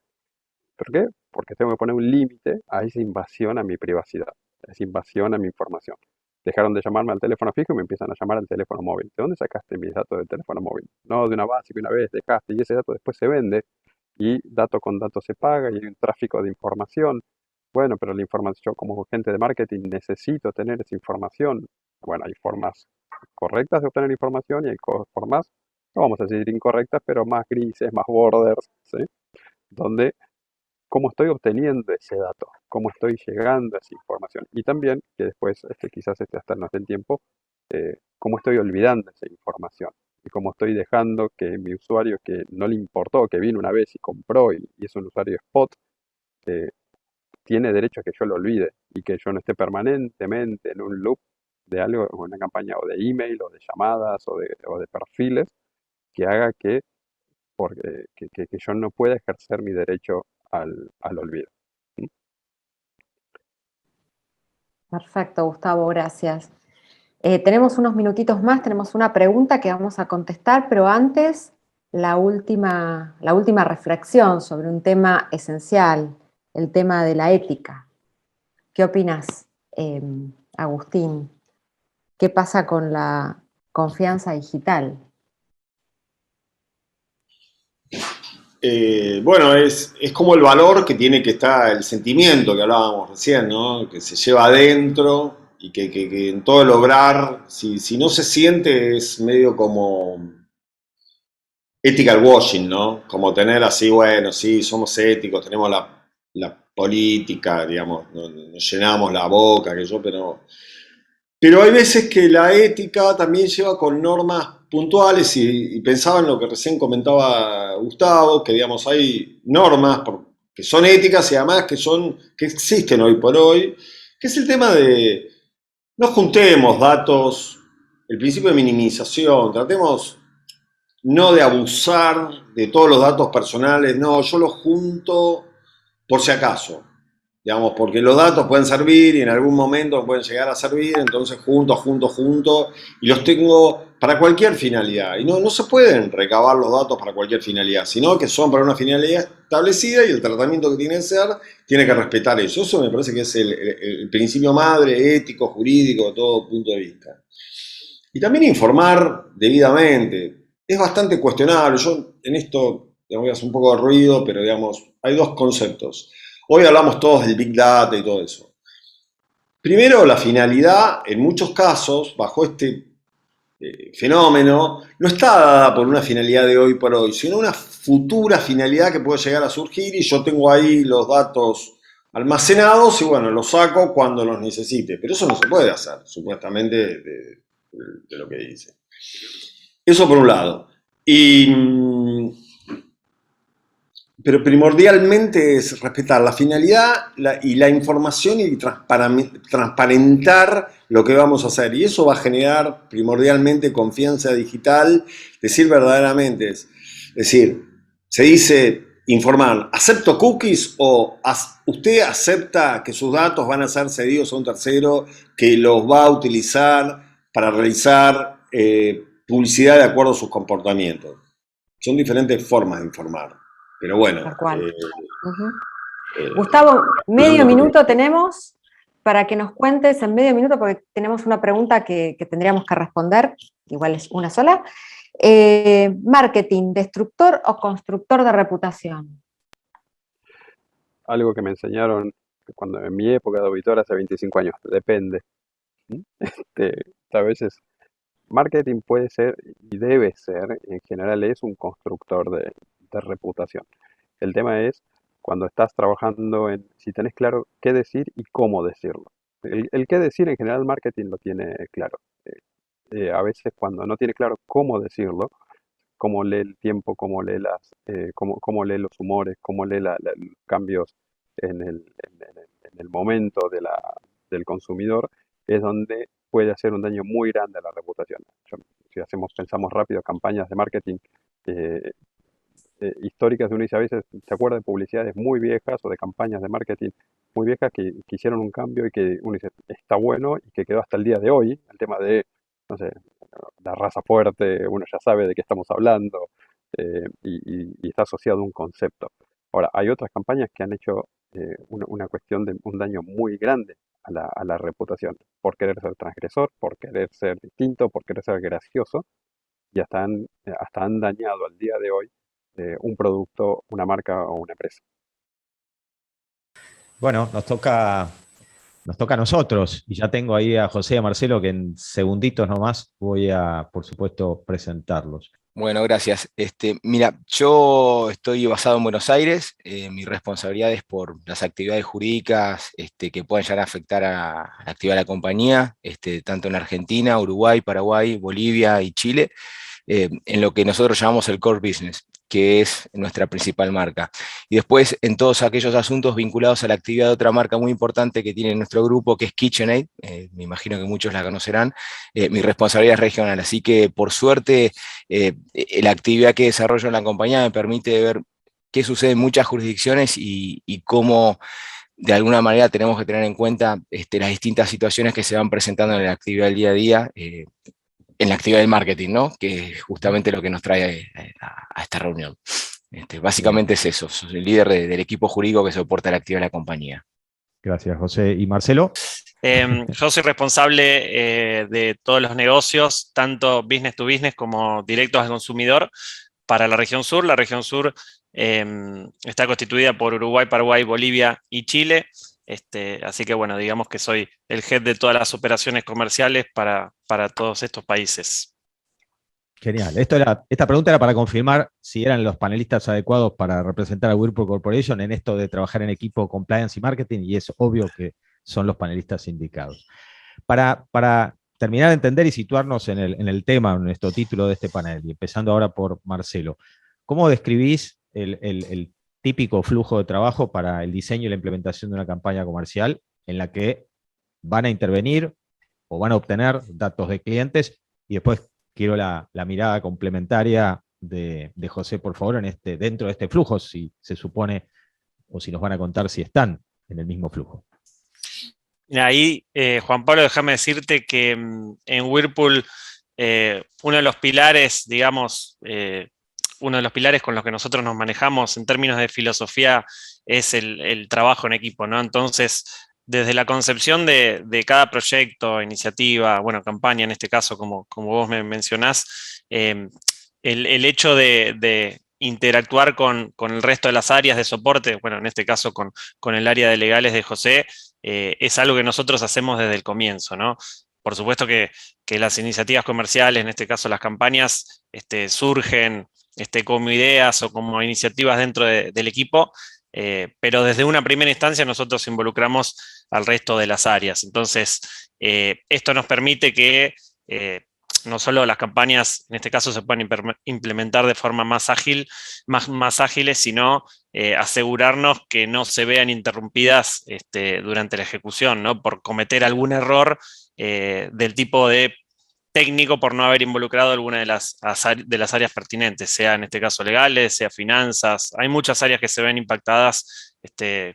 G: ¿Por qué? Porque tengo que poner un límite a esa invasión a mi privacidad, a esa invasión a mi información. Dejaron de llamarme al teléfono fijo y me empiezan a llamar al teléfono móvil. ¿De dónde sacaste mis datos del teléfono móvil? No, de una base que una vez dejaste y ese dato después se vende y dato con dato se paga y hay un tráfico de información. Bueno, pero la información, yo como gente de marketing necesito tener esa información. Bueno, hay formas correctas de obtener información y hay formas, no vamos a decir incorrectas, pero más grises, más borders, ¿sí? Donde cómo estoy obteniendo ese dato, cómo estoy llegando a esa información. Y también, que después quizás hasta no esté en tiempo, cómo estoy olvidando esa información. Y cómo estoy dejando que mi usuario que no le importó, que vino una vez y compró y es un usuario spot, tiene derecho a que yo lo olvide y que yo no esté permanentemente en un loop de algo, una campaña o de email o de llamadas o de perfiles que haga que yo no pueda ejercer mi derecho al olvido. ¿Sí?
E: Perfecto, Gustavo, gracias. Tenemos unos minutitos más, tenemos una pregunta que vamos a contestar, pero antes la última reflexión sobre un tema esencial, el tema de la ética. ¿Qué opinas, Agustín? ¿Qué pasa con la confianza digital?
F: Bueno, es como el valor que tiene que estar, el sentimiento que hablábamos recién, ¿no? Que se lleva adentro y que en todo el obrar, si no se siente, es medio como ethical washing, ¿no? Como tener así, bueno, sí, somos éticos, tenemos la política, digamos, nos llenamos la boca, pero hay veces que la ética también lleva con normas puntuales y pensaba en lo que recién comentaba Gustavo, que digamos hay normas que son éticas y además que existen hoy por hoy, que es el tema de no juntemos datos, el principio de minimización, tratemos no de abusar de todos los datos personales, no, yo los junto por si acaso. Digamos, porque los datos pueden servir y en algún momento pueden llegar a servir, entonces junto, y los tengo para cualquier finalidad. Y no se pueden recabar los datos para cualquier finalidad, sino que son para una finalidad establecida y el tratamiento que tiene que ser tiene que respetar eso. Eso me parece que es el principio madre, ético, jurídico, de todo punto de vista. Y también informar debidamente. Es bastante cuestionable. Yo en esto voy a hacer un poco de ruido, pero digamos, hay dos conceptos. Hoy hablamos todos del Big Data y todo eso. Primero, la finalidad, en muchos casos, bajo este fenómeno, no está dada por una finalidad de hoy por hoy, sino una futura finalidad que puede llegar a surgir y yo tengo ahí los datos almacenados y bueno, los saco cuando los necesite. Pero eso no se puede hacer, supuestamente, de lo que dice. Eso por un lado. Pero primordialmente es respetar la finalidad y la información y transparentar lo que vamos a hacer. Y eso va a generar primordialmente confianza digital, decir verdaderamente. Es decir, se dice informar, ¿acepto cookies o usted acepta que sus datos van a ser cedidos a un tercero que los va a utilizar para realizar publicidad de acuerdo a sus comportamientos? Son diferentes formas de informar, pero bueno.
E: Tal cual. Gustavo, medio minuto tenemos para que nos cuentes en medio minuto, porque tenemos una pregunta que tendríamos que responder, igual es una sola. ¿Marketing destructor o constructor de reputación?
G: Algo que me enseñaron cuando en mi época de auditor hace 25 años, depende. A veces marketing puede ser y debe ser, en general es un constructor de reputación. El tema es cuando estás trabajando en si tenés claro qué decir y cómo decirlo. El qué decir en general marketing lo tiene claro. A veces cuando no tiene claro cómo decirlo, cómo lee el tiempo, cómo lee cómo lee los humores, cómo lee los cambios en el momento del consumidor, es donde puede hacer un daño muy grande a la reputación. Si pensamos rápido, campañas de marketing históricas, uno dice a veces, se acuerda de publicidades muy viejas o de campañas de marketing muy viejas que hicieron un cambio y que uno dice, está bueno, y que quedó hasta el día de hoy, el tema de, no sé, la raza fuerte, uno ya sabe de qué estamos hablando, y está asociado a un concepto. Ahora, hay otras campañas que han hecho una cuestión de un daño muy grande a la reputación, por querer ser transgresor, por querer ser distinto, por querer ser gracioso, y hasta han dañado al día de hoy un producto, una marca o una empresa.
A: Bueno, nos toca a nosotros, y ya tengo ahí a José y a Marcelo, que en segunditos nomás voy a, por supuesto, presentarlos.
H: Bueno, gracias. Mira, yo estoy basado en Buenos Aires, mi responsabilidad es por las actividades jurídicas que puedan llegar a afectar a la actividad de la compañía, tanto en Argentina, Uruguay, Paraguay, Bolivia y Chile, en lo que nosotros llamamos el core business, que es nuestra principal marca. Y después en todos aquellos asuntos vinculados a la actividad de otra marca muy importante que tiene nuestro grupo, que es KitchenAid, me imagino que muchos la conocerán, mi responsabilidad es regional, así que por suerte la actividad que desarrollo en la compañía me permite ver qué sucede en muchas jurisdicciones y cómo de alguna manera tenemos que tener en cuenta las distintas situaciones que se van presentando en la actividad del día a día, en la actividad del marketing, ¿no? Que es justamente lo que nos trae a esta reunión. Básicamente es eso, soy el líder del equipo jurídico que soporta la actividad de la compañía.
A: Gracias, José. ¿Y Marcelo?
I: Yo soy responsable de todos los negocios, tanto business to business como directos al consumidor, para la región sur. La región sur está constituida por Uruguay, Paraguay, Bolivia y Chile. Así que bueno, digamos que soy el head de todas las operaciones comerciales para todos estos países.
A: Genial. Esta pregunta era para confirmar si eran los panelistas adecuados para representar a Whirlpool Corporation en esto de trabajar en equipo compliance y marketing, y es obvio que son los panelistas indicados. Para terminar de entender y situarnos en el tema, en nuestro título de este panel, y empezando ahora por Marcelo, ¿cómo describís el típico flujo de trabajo para el diseño y la implementación de una campaña comercial en la que van a intervenir o van a obtener datos de clientes? Y después quiero la mirada complementaria de José, por favor, dentro de este flujo, si se supone, o si nos van a contar si están en el mismo flujo.
I: Ahí, Juan Pablo, déjame decirte que en Whirlpool uno de los pilares, digamos, uno de los pilares con los que nosotros nos manejamos en términos de filosofía es el trabajo en equipo, ¿no? Entonces, desde la concepción de cada proyecto, iniciativa, bueno, campaña en este caso, como vos me mencionás, el hecho de interactuar con el resto de las áreas de soporte, bueno, en este caso con el área de legales de José, es algo que nosotros hacemos desde el comienzo, ¿no? Por supuesto que las iniciativas comerciales, en este caso las campañas, surgen como ideas o como iniciativas dentro del equipo, pero desde una primera instancia nosotros involucramos al resto de las áreas. Entonces, esto nos permite que no solo las campañas, en este caso, se puedan implementar de forma más ágiles, sino asegurarnos que no se vean interrumpidas durante la ejecución, ¿no? Por cometer algún error del tipo de técnico por no haber involucrado alguna de las áreas pertinentes, sea en este caso legales, sea finanzas. Hay muchas áreas que se ven impactadas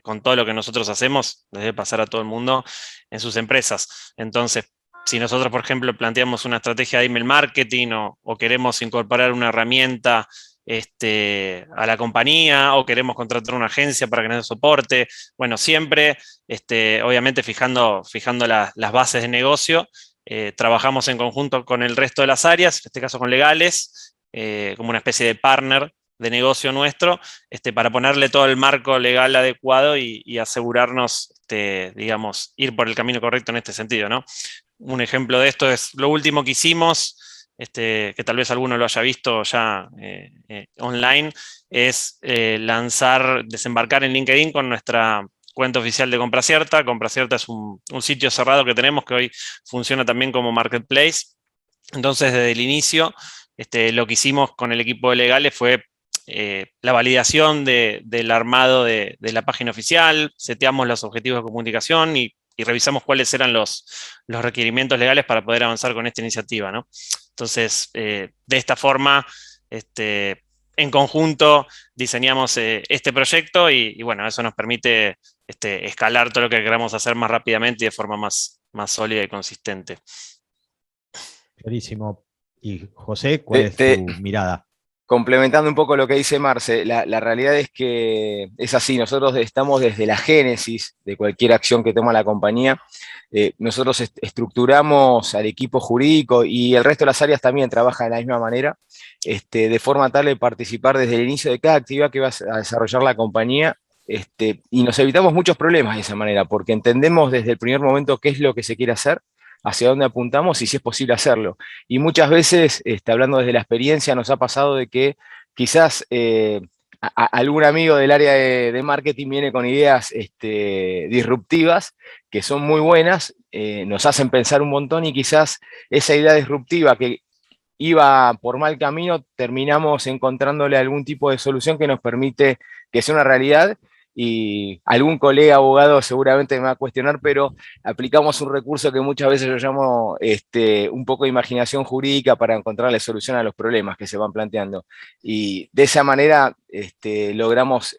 I: con todo lo que nosotros hacemos, les debe pasar a todo el mundo en sus empresas. Entonces, si nosotros, por ejemplo, planteamos una estrategia de email marketing o queremos incorporar una herramienta a la compañía o queremos contratar una agencia para que nos dé soporte, bueno, siempre, obviamente fijando las bases de negocio, trabajamos en conjunto con el resto de las áreas, en este caso con legales, como una especie de partner de negocio nuestro, para ponerle todo el marco legal adecuado y asegurarnos, digamos, ir por el camino correcto en este sentido, ¿no? Un ejemplo de esto es lo último que hicimos, que tal vez alguno lo haya visto ya online, es desembarcar en LinkedIn con nuestra cuenta oficial de Compracierta. Compracierta es un sitio cerrado que tenemos que hoy funciona también como marketplace. Entonces, desde el inicio, lo que hicimos con el equipo de legales fue la validación del armado de la página oficial, seteamos los objetivos de comunicación y revisamos cuáles eran los requerimientos legales para poder avanzar con esta iniciativa, ¿no? Entonces, de esta forma, en conjunto diseñamos este proyecto y bueno, eso nos permite escalar todo lo que queramos hacer más rápidamente y de forma más sólida y consistente.
A: Clarísimo. Y José, ¿cuál es tu mirada?
H: Complementando un poco lo que dice Marce, la realidad es que es así, nosotros estamos desde la génesis de cualquier acción que toma la compañía, nosotros estructuramos al equipo jurídico y el resto de las áreas también trabajan de la misma manera, de forma tal de participar desde el inicio de cada actividad que va a desarrollar la compañía, y nos evitamos muchos problemas de esa manera, porque entendemos desde el primer momento qué es lo que se quiere hacer, hacia dónde apuntamos y si es posible hacerlo. Y muchas veces, hablando desde la experiencia, nos ha pasado de que quizás algún amigo del área de marketing viene con ideas disruptivas, que son muy buenas, nos hacen pensar un montón y quizás esa idea disruptiva que iba por mal camino, terminamos encontrándole algún tipo de solución que nos permite que sea una realidad. Y algún colega abogado seguramente me va a cuestionar, pero aplicamos un recurso que muchas veces yo llamo un poco de imaginación jurídica para encontrarle solución a los problemas que se van planteando. Y de esa manera logramos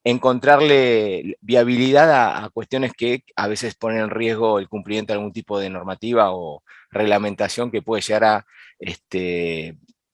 H: encontrarle viabilidad a cuestiones que a veces ponen en riesgo el cumplimiento de algún tipo de normativa o reglamentación que puede llegar a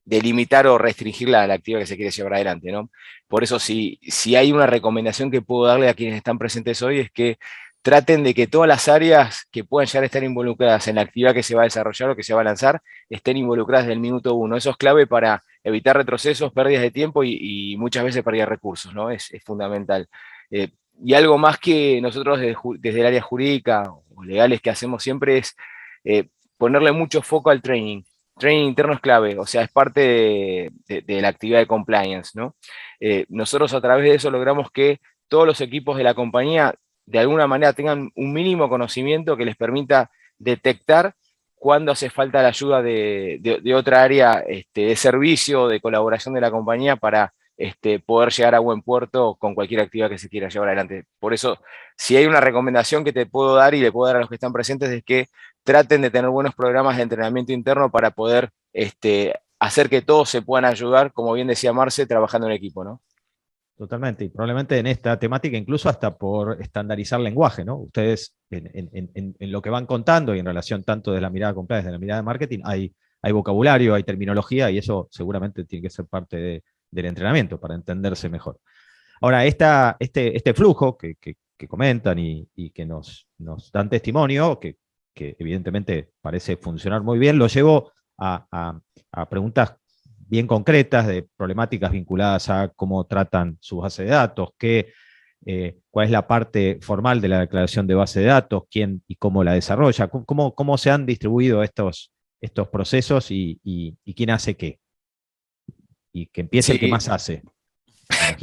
H: delimitar o restringir la actividad que se quiere llevar adelante, ¿no? Por eso, si hay una recomendación que puedo darle a quienes están presentes hoy, es que traten de que todas las áreas que puedan llegar a estar involucradas en la actividad que se va a desarrollar o que se va a lanzar, estén involucradas desde el minuto uno. Eso es clave para evitar retrocesos, pérdidas de tiempo y muchas veces pérdidas de recursos, ¿no? Es fundamental. Y algo más que nosotros desde el área jurídica o legales que hacemos siempre es ponerle mucho foco al training. Training interno es clave, o sea, es parte de la actividad de compliance, ¿no? Nosotros a través de eso logramos que todos los equipos de la compañía de alguna manera tengan un mínimo conocimiento que les permita detectar cuándo hace falta la ayuda de otra área de servicio, de colaboración de la compañía para poder llegar a buen puerto con cualquier actividad que se quiera llevar adelante. Por eso, si hay una recomendación que te puedo dar y le puedo dar a los que están presentes, es que traten de tener buenos programas de entrenamiento interno para poder hacer que todos se puedan ayudar, como bien decía Marce, trabajando en equipo, ¿no?
A: Totalmente, y probablemente en esta temática incluso hasta por estandarizar lenguaje, ¿no? Ustedes en lo que van contando y en relación tanto de la mirada completa desde la mirada de marketing, hay vocabulario, hay terminología y eso seguramente tiene que ser parte del entrenamiento para entenderse mejor. Ahora, este flujo que comentan y que nos dan testimonio, que evidentemente parece funcionar muy bien, lo llevo a preguntas bien concretas de problemáticas vinculadas a cómo tratan su base de datos, cuál es la parte formal de la declaración de base de datos, quién y cómo la desarrolla, cómo se han distribuido estos procesos y quién hace qué. Y que empiece el que más hace.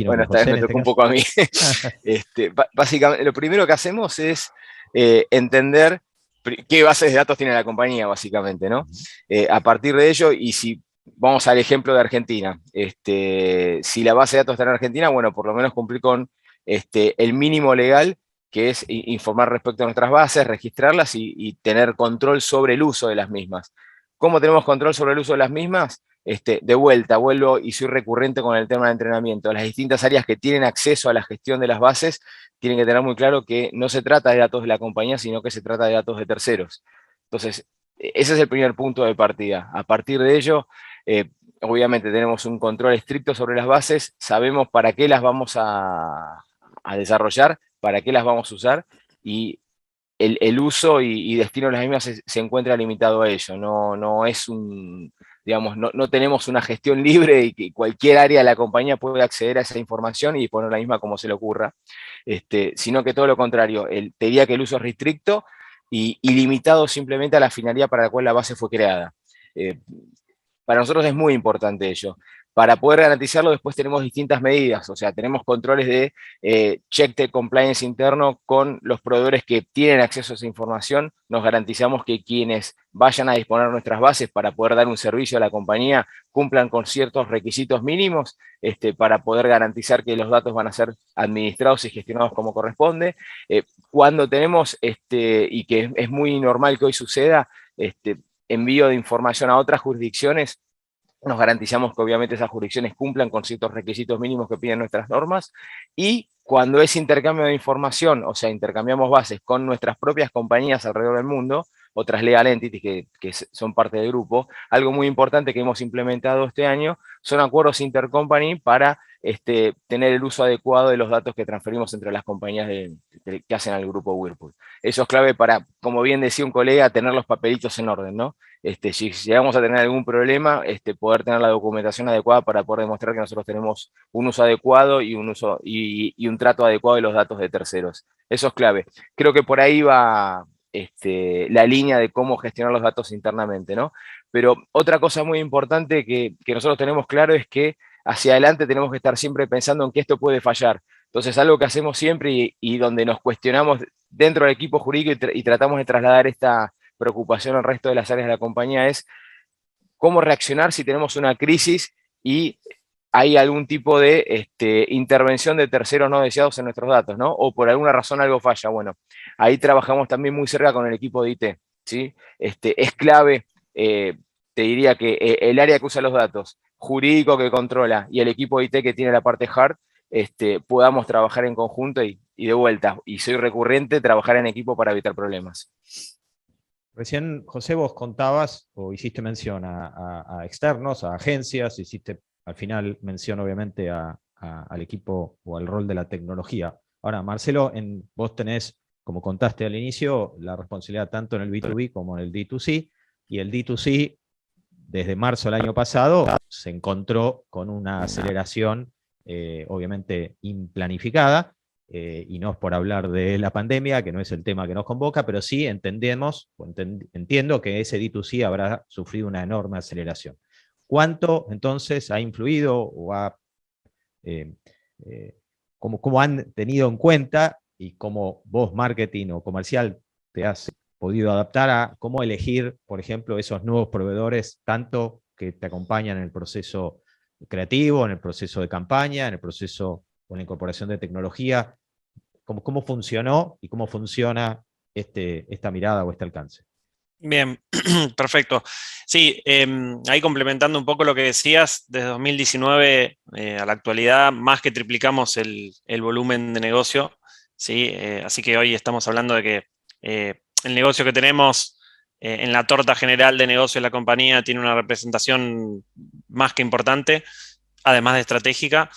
H: Bueno, esta vez me tocó un poco a mí. Básicamente, lo primero que hacemos es entender qué bases de datos tiene la compañía, básicamente, ¿no? A partir de ello, y si vamos al ejemplo de Argentina, si la base de datos está en Argentina, bueno, por lo menos cumplir con el mínimo legal, que es informar respecto a nuestras bases, registrarlas y tener control sobre el uso de las mismas. ¿Cómo tenemos control sobre el uso de las mismas? De vuelta, vuelvo y soy recurrente con el tema de entrenamiento. Las distintas áreas que tienen acceso a la gestión de las bases tienen que tener muy claro que no se trata de datos de la compañía, sino que se trata de datos de terceros. Entonces, ese es el primer punto de partida. A partir de ello, obviamente tenemos un control estricto sobre las bases, sabemos para qué las vamos a desarrollar, para qué las vamos a usar, y el uso y destino de las mismas se encuentra limitado a ello. No es un, digamos, no tenemos una gestión libre y que cualquier área de la compañía puede acceder a esa información y poner la misma como se le ocurra, sino que todo lo contrario, te diría que el uso es restricto y limitado simplemente a la finalidad para la cual la base fue creada. Para nosotros es muy importante ello. Para poder garantizarlo, después tenemos distintas medidas, o sea, tenemos controles de check de compliance interno con los proveedores que tienen acceso a esa información. Nos garantizamos que quienes vayan a disponer nuestras bases para poder dar un servicio a la compañía cumplan con ciertos requisitos mínimos para poder garantizar que los datos van a ser administrados y gestionados como corresponde. Cuando tenemos, y que es muy normal que hoy suceda, envío de información a otras jurisdicciones, nos garantizamos que obviamente esas jurisdicciones cumplan con ciertos requisitos mínimos que piden nuestras normas, y cuando es intercambio de información, o sea, intercambiamos bases con nuestras propias compañías alrededor del mundo, otras legal entities que son parte del grupo, algo muy importante que hemos implementado este año son acuerdos intercompany para tener el uso adecuado de los datos que transferimos entre las compañías que hacen al grupo Whirlpool. Eso es clave para, como bien decía un colega, tener los papelitos en orden, ¿no? Si llegamos a tener algún problema, poder tener la documentación adecuada para poder demostrar que nosotros tenemos un uso adecuado y un trato adecuado de los datos de terceros. Eso es clave. Creo que por ahí va la línea de cómo gestionar los datos internamente, ¿no? Pero otra cosa muy importante que nosotros tenemos claro es que hacia adelante tenemos que estar siempre pensando en que esto puede fallar. Entonces, algo que hacemos siempre y donde nos cuestionamos dentro del equipo jurídico y tratamos de trasladar esta preocupación al resto de las áreas de la compañía es cómo reaccionar si tenemos una crisis y hay algún tipo de intervención de terceros no deseados en nuestros datos, ¿no? O por alguna razón algo falla. Bueno, ahí trabajamos también muy cerca con el equipo de IT, ¿sí? Es clave, te diría que el área que usa los datos, jurídico que controla y el equipo de IT que tiene la parte hard, podamos trabajar en conjunto y de vuelta, y soy recurrente, trabajar en equipo para evitar problemas.
A: Recién, José, vos contabas o hiciste mención a externos, a agencias, hiciste al final mención obviamente al equipo o al rol de la tecnología. Ahora, Marcelo, vos tenés, como contaste al inicio, la responsabilidad tanto en el B2B como en el D2C, y el D2C, desde marzo del año pasado, se encontró con una aceleración obviamente implanificada, y no es por hablar de la pandemia, que no es el tema que nos convoca, pero sí entiendo que ese D2C habrá sufrido una enorme aceleración. ¿Cuánto entonces ha influido o cómo han tenido en cuenta y cómo vos, marketing o comercial, te has podido adaptar a cómo elegir, por ejemplo, esos nuevos proveedores, tanto que te acompañan en el proceso creativo, en el proceso de campaña, en el proceso con la incorporación de tecnología? ¿Cómo funcionó y cómo funciona esta mirada o este alcance?
I: Bien, perfecto. Sí, ahí complementando un poco lo que decías, desde 2019 a la actualidad más que triplicamos el volumen de negocio, ¿sí? Así que hoy estamos hablando de que el negocio que tenemos en la torta general de negocio de la compañía tiene una representación más que importante, además de estratégica.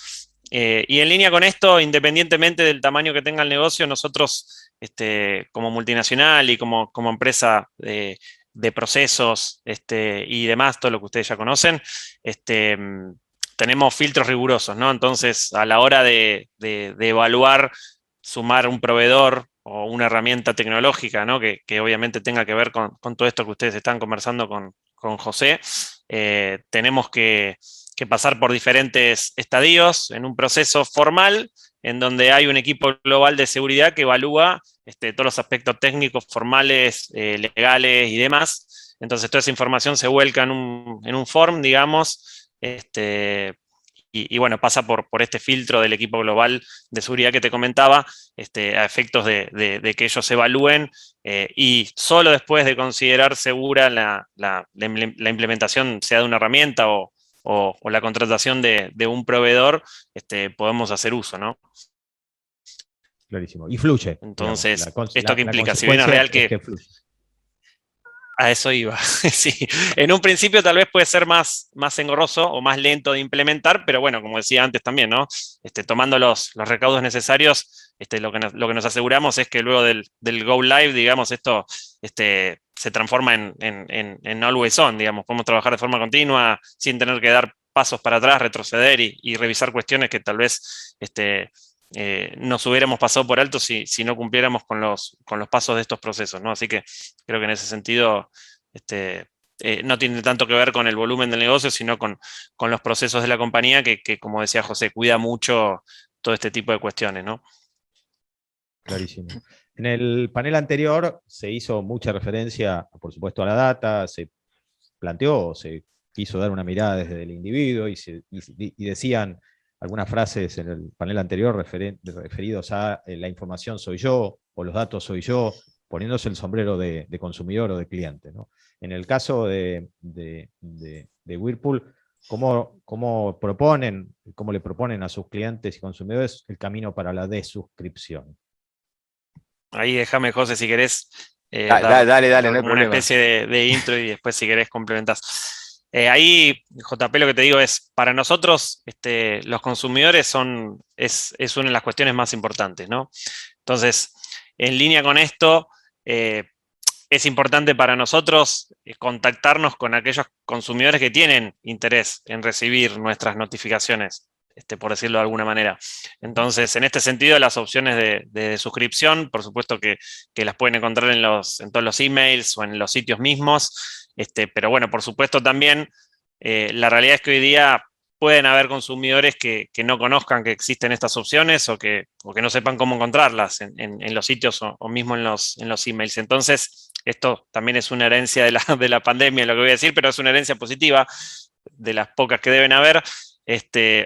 I: Y en línea con esto, independientemente del tamaño que tenga el negocio, nosotros como multinacional y como empresa de procesos y demás, todo lo que ustedes ya conocen, tenemos filtros rigurosos, ¿no? Entonces, a la hora de evaluar, sumar un proveedor o una herramienta tecnológica, ¿no? que obviamente tenga que ver con todo esto que ustedes están conversando con José, tenemos que pasar por diferentes estadios en un proceso formal en donde hay un equipo global de seguridad que evalúa todos los aspectos técnicos, formales, legales y demás. Entonces toda esa información se vuelca en un form, digamos, y bueno, pasa por este filtro del equipo global de seguridad que te comentaba, a efectos de que ellos evalúen y solo después de considerar segura la implementación, sea de una herramienta o la contratación de un proveedor, podemos hacer uso, ¿no?
A: Clarísimo. Y fluye.
I: Entonces,
A: digamos,
I: ¿esto qué implica? Si bien es real que
A: fluye.
I: A eso iba, sí. En un principio tal vez puede ser más engorroso o más lento de implementar, pero bueno, como decía antes también, ¿no? Tomando los recaudos necesarios, lo que nos aseguramos es que luego del Go Live, digamos, esto se transforma en always on, digamos. Podemos trabajar de forma continua sin tener que dar pasos para atrás, retroceder y revisar cuestiones que tal vez nos hubiéramos pasado por alto si no cumpliéramos con los pasos de estos procesos, ¿no? Así que creo que en ese sentido no tiene tanto que ver con el volumen del negocio, sino con los procesos de la compañía que, como decía José, cuida mucho todo este tipo de cuestiones, ¿no?
A: Clarísimo. En el panel anterior se hizo mucha referencia, por supuesto, a la data, se planteó, se quiso dar una mirada desde el individuo y decían algunas frases en el panel anterior referidos a la información soy yo, o los datos soy yo, poniéndose el sombrero de consumidor o de cliente, ¿no? En el caso de Whirlpool, ¿cómo le proponen a sus clientes y consumidores el camino para la desuscripción?
I: Ahí déjame, José, si querés
H: dale, no hay
I: una
H: problema.
I: especie de intro y después si querés complementás. Ahí, JP, lo que te digo es, para nosotros los consumidores es una de las cuestiones más importantes, ¿no? Entonces, en línea con esto, es importante para nosotros contactarnos con aquellos consumidores que tienen interés en recibir nuestras notificaciones, por decirlo de alguna manera. Entonces, en este sentido, las opciones de suscripción, por supuesto que las pueden encontrar en todos los emails o en los sitios mismos, pero bueno, por supuesto también, la realidad es que hoy día pueden haber consumidores que no conozcan que existen estas opciones o que no sepan cómo encontrarlas en los sitios o mismo en los emails. Entonces, esto también es una herencia de la pandemia, lo que voy a decir, pero es una herencia positiva, de las pocas que deben haber.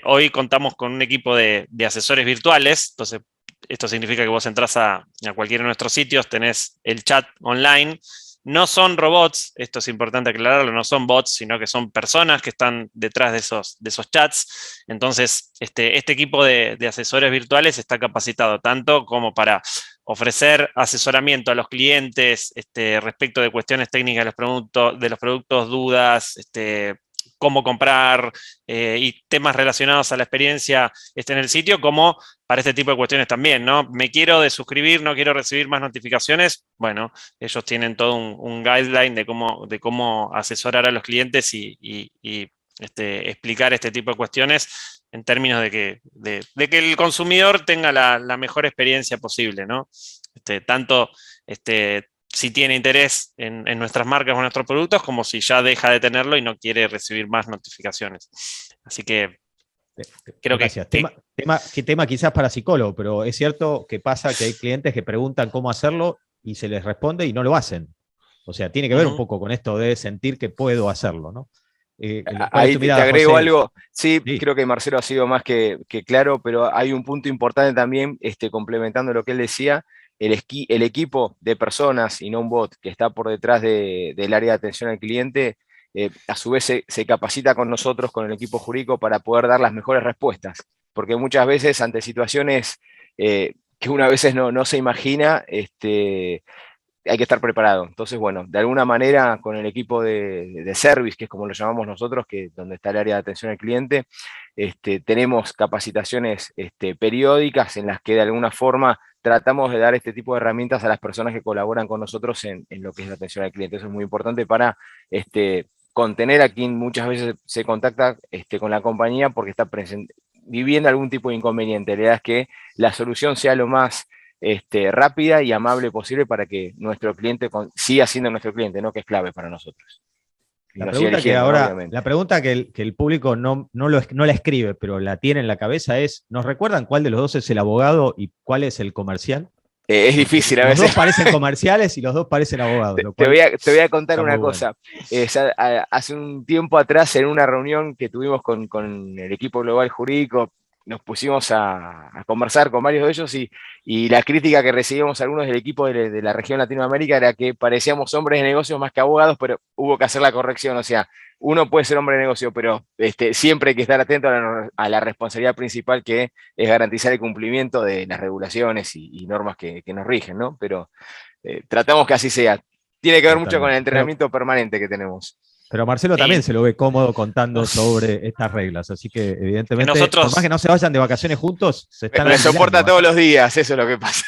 I: Hoy contamos con un equipo de asesores virtuales, entonces esto significa que vos entrás a cualquiera de nuestros sitios, tenés el chat online. No son robots, esto es importante aclararlo, no son bots, sino que son personas que están detrás de esos chats. Entonces, este equipo de asesores virtuales está capacitado tanto como para ofrecer asesoramiento a los clientes respecto de cuestiones técnicas de los productos, dudas, cómo comprar y temas relacionados a la experiencia en el sitio, como para este tipo de cuestiones también, ¿no? Me quiero desuscribir, no quiero recibir más notificaciones. Bueno, ellos tienen todo un guideline de cómo asesorar a los clientes y explicar este tipo de cuestiones en términos de que el consumidor tenga la mejor experiencia posible, ¿no? Tanto si tiene interés en nuestras marcas o nuestros productos, como si ya deja de tenerlo y no quiere recibir más notificaciones. Así que creo
A: Gracias.
I: que
A: tema quizás para psicólogo, pero es cierto que pasa que hay clientes que preguntan cómo hacerlo y se les responde y no lo hacen. O sea, tiene que ver un poco con esto de sentir que puedo hacerlo, ¿no?
H: Ahí te agrego
A: José?
H: algo. Sí, creo que Marcelo ha sido más que claro, pero hay un punto importante también, complementando lo que él decía. El equipo de personas y no un bot que está por detrás del área de atención al cliente, a su vez se capacita con nosotros, con el equipo jurídico, para poder dar las mejores respuestas. Porque muchas veces ante situaciones que una a veces no se imagina, hay que estar preparado. Entonces, bueno, de alguna manera con el equipo de service, que es como lo llamamos nosotros, que donde está el área de atención al cliente, tenemos capacitaciones periódicas en las que de alguna forma tratamos de dar este tipo de herramientas a las personas que colaboran con nosotros en lo que es la atención al cliente. Eso es muy importante para contener a quien muchas veces se contacta con la compañía porque está viviendo algún tipo de inconveniente. La idea es que la solución sea lo más rápida y amable posible para que nuestro cliente siga siendo nuestro cliente, ¿no? Que es clave para nosotros.
A: La pregunta que el público no la escribe, pero la tiene en la cabeza es, ¿nos recuerdan cuál de los dos es el abogado y cuál es el comercial?
H: Es difícil a
A: Los
H: veces.
A: dos parecen comerciales y los dos parecen abogados. Lo
H: Te
A: cual
H: voy a contar
A: está
H: una
A: muy bueno.
H: cosa. Hace un tiempo atrás, en una reunión que tuvimos con el equipo global jurídico, nos pusimos a conversar con varios de ellos y la crítica que recibíamos algunos del equipo de la región Latinoamérica era que parecíamos hombres de negocios más que abogados, pero hubo que hacer la corrección. O sea, uno puede ser hombre de negocio, pero siempre hay que estar atento a la responsabilidad principal, que es garantizar el cumplimiento de las regulaciones y normas que nos rigen, ¿no? Pero tratamos que así sea. Tiene que ver mucho con el
A: Totalmente.
H: entrenamiento permanente que tenemos.
A: Pero Marcelo
I: Sí.
A: también se lo ve cómodo contando sobre estas reglas, así que evidentemente,
I: nosotros-
A: por más que no se vayan de vacaciones juntos, se están
H: Me soporta
A: alquilando
H: todos los
A: bastante.
H: días, eso es lo que pasa.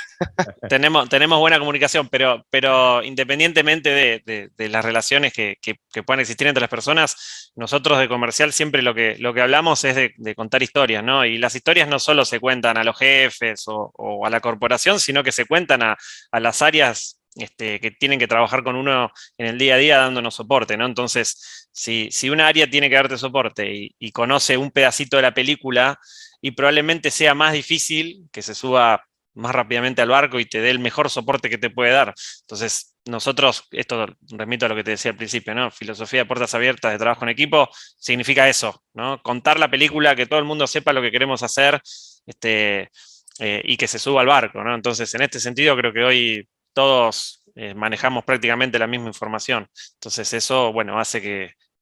I: tenemos buena comunicación, pero independientemente de las relaciones que puedan existir entre las personas, nosotros de comercial siempre lo que hablamos es de contar historias, ¿no? Y las historias no solo se cuentan a los jefes o a la corporación, sino que se cuentan a las áreas que tienen que trabajar con uno en el día a día dándonos soporte, ¿no? Entonces, si una área tiene que darte soporte y conoce un pedacito de la película, y probablemente sea más difícil que se suba más rápidamente al barco y te dé el mejor soporte que te puede dar. Entonces, nosotros, esto remito a lo que te decía al principio, ¿no? Filosofía de puertas abiertas, de trabajo en equipo, significa eso, ¿no? Contar la película, que todo el mundo sepa lo que queremos hacer, y que se suba al barco, ¿no? Entonces, en este sentido, creo que hoy todos manejamos prácticamente la misma información. Entonces, eso, bueno, hace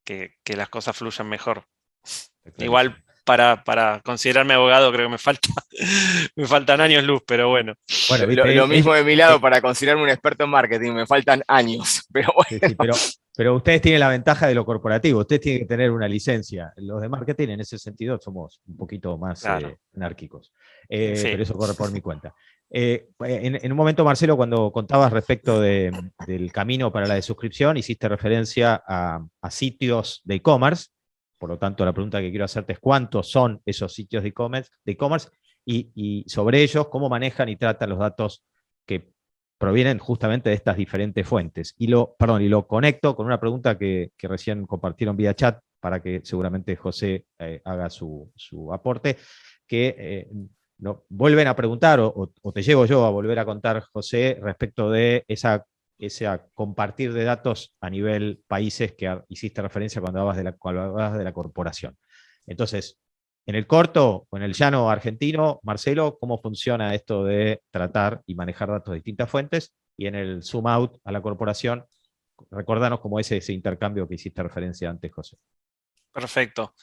I: que las cosas fluyan mejor. Igual, para considerarme abogado, creo que me faltan años luz, pero bueno.
A: Bueno, viste,
H: Lo mismo de mi lado para considerarme un experto en marketing, me faltan años, pero bueno.
A: sí, pero ustedes tienen la ventaja de lo corporativo, ustedes tienen que tener una licencia. Los de marketing, en ese sentido, somos un poquito más
I: Claro.
A: anárquicos.
I: Sí.
A: Pero eso corre por mi cuenta. En un momento, Marcelo, cuando contabas respecto del camino para la desuscripción, hiciste referencia a sitios de e-commerce. Por lo tanto, la pregunta que quiero hacerte es cuántos son esos sitios de e-commerce y sobre ellos, cómo manejan y tratan los datos que provienen justamente de estas diferentes fuentes. Y lo conecto con una pregunta que recién compartieron vía chat, para que seguramente José haga su aporte, que vuelven a preguntar, o te llevo yo a volver a contar, José, respecto de esa compartir de datos a nivel países que hiciste referencia cuando hablabas de la corporación. Entonces, en el corto o en el llano argentino, Marcelo, ¿cómo funciona esto de tratar y manejar datos de distintas fuentes? Y en el zoom out a la corporación, recordanos cómo es ese intercambio que hiciste referencia antes, José.
I: Perfecto.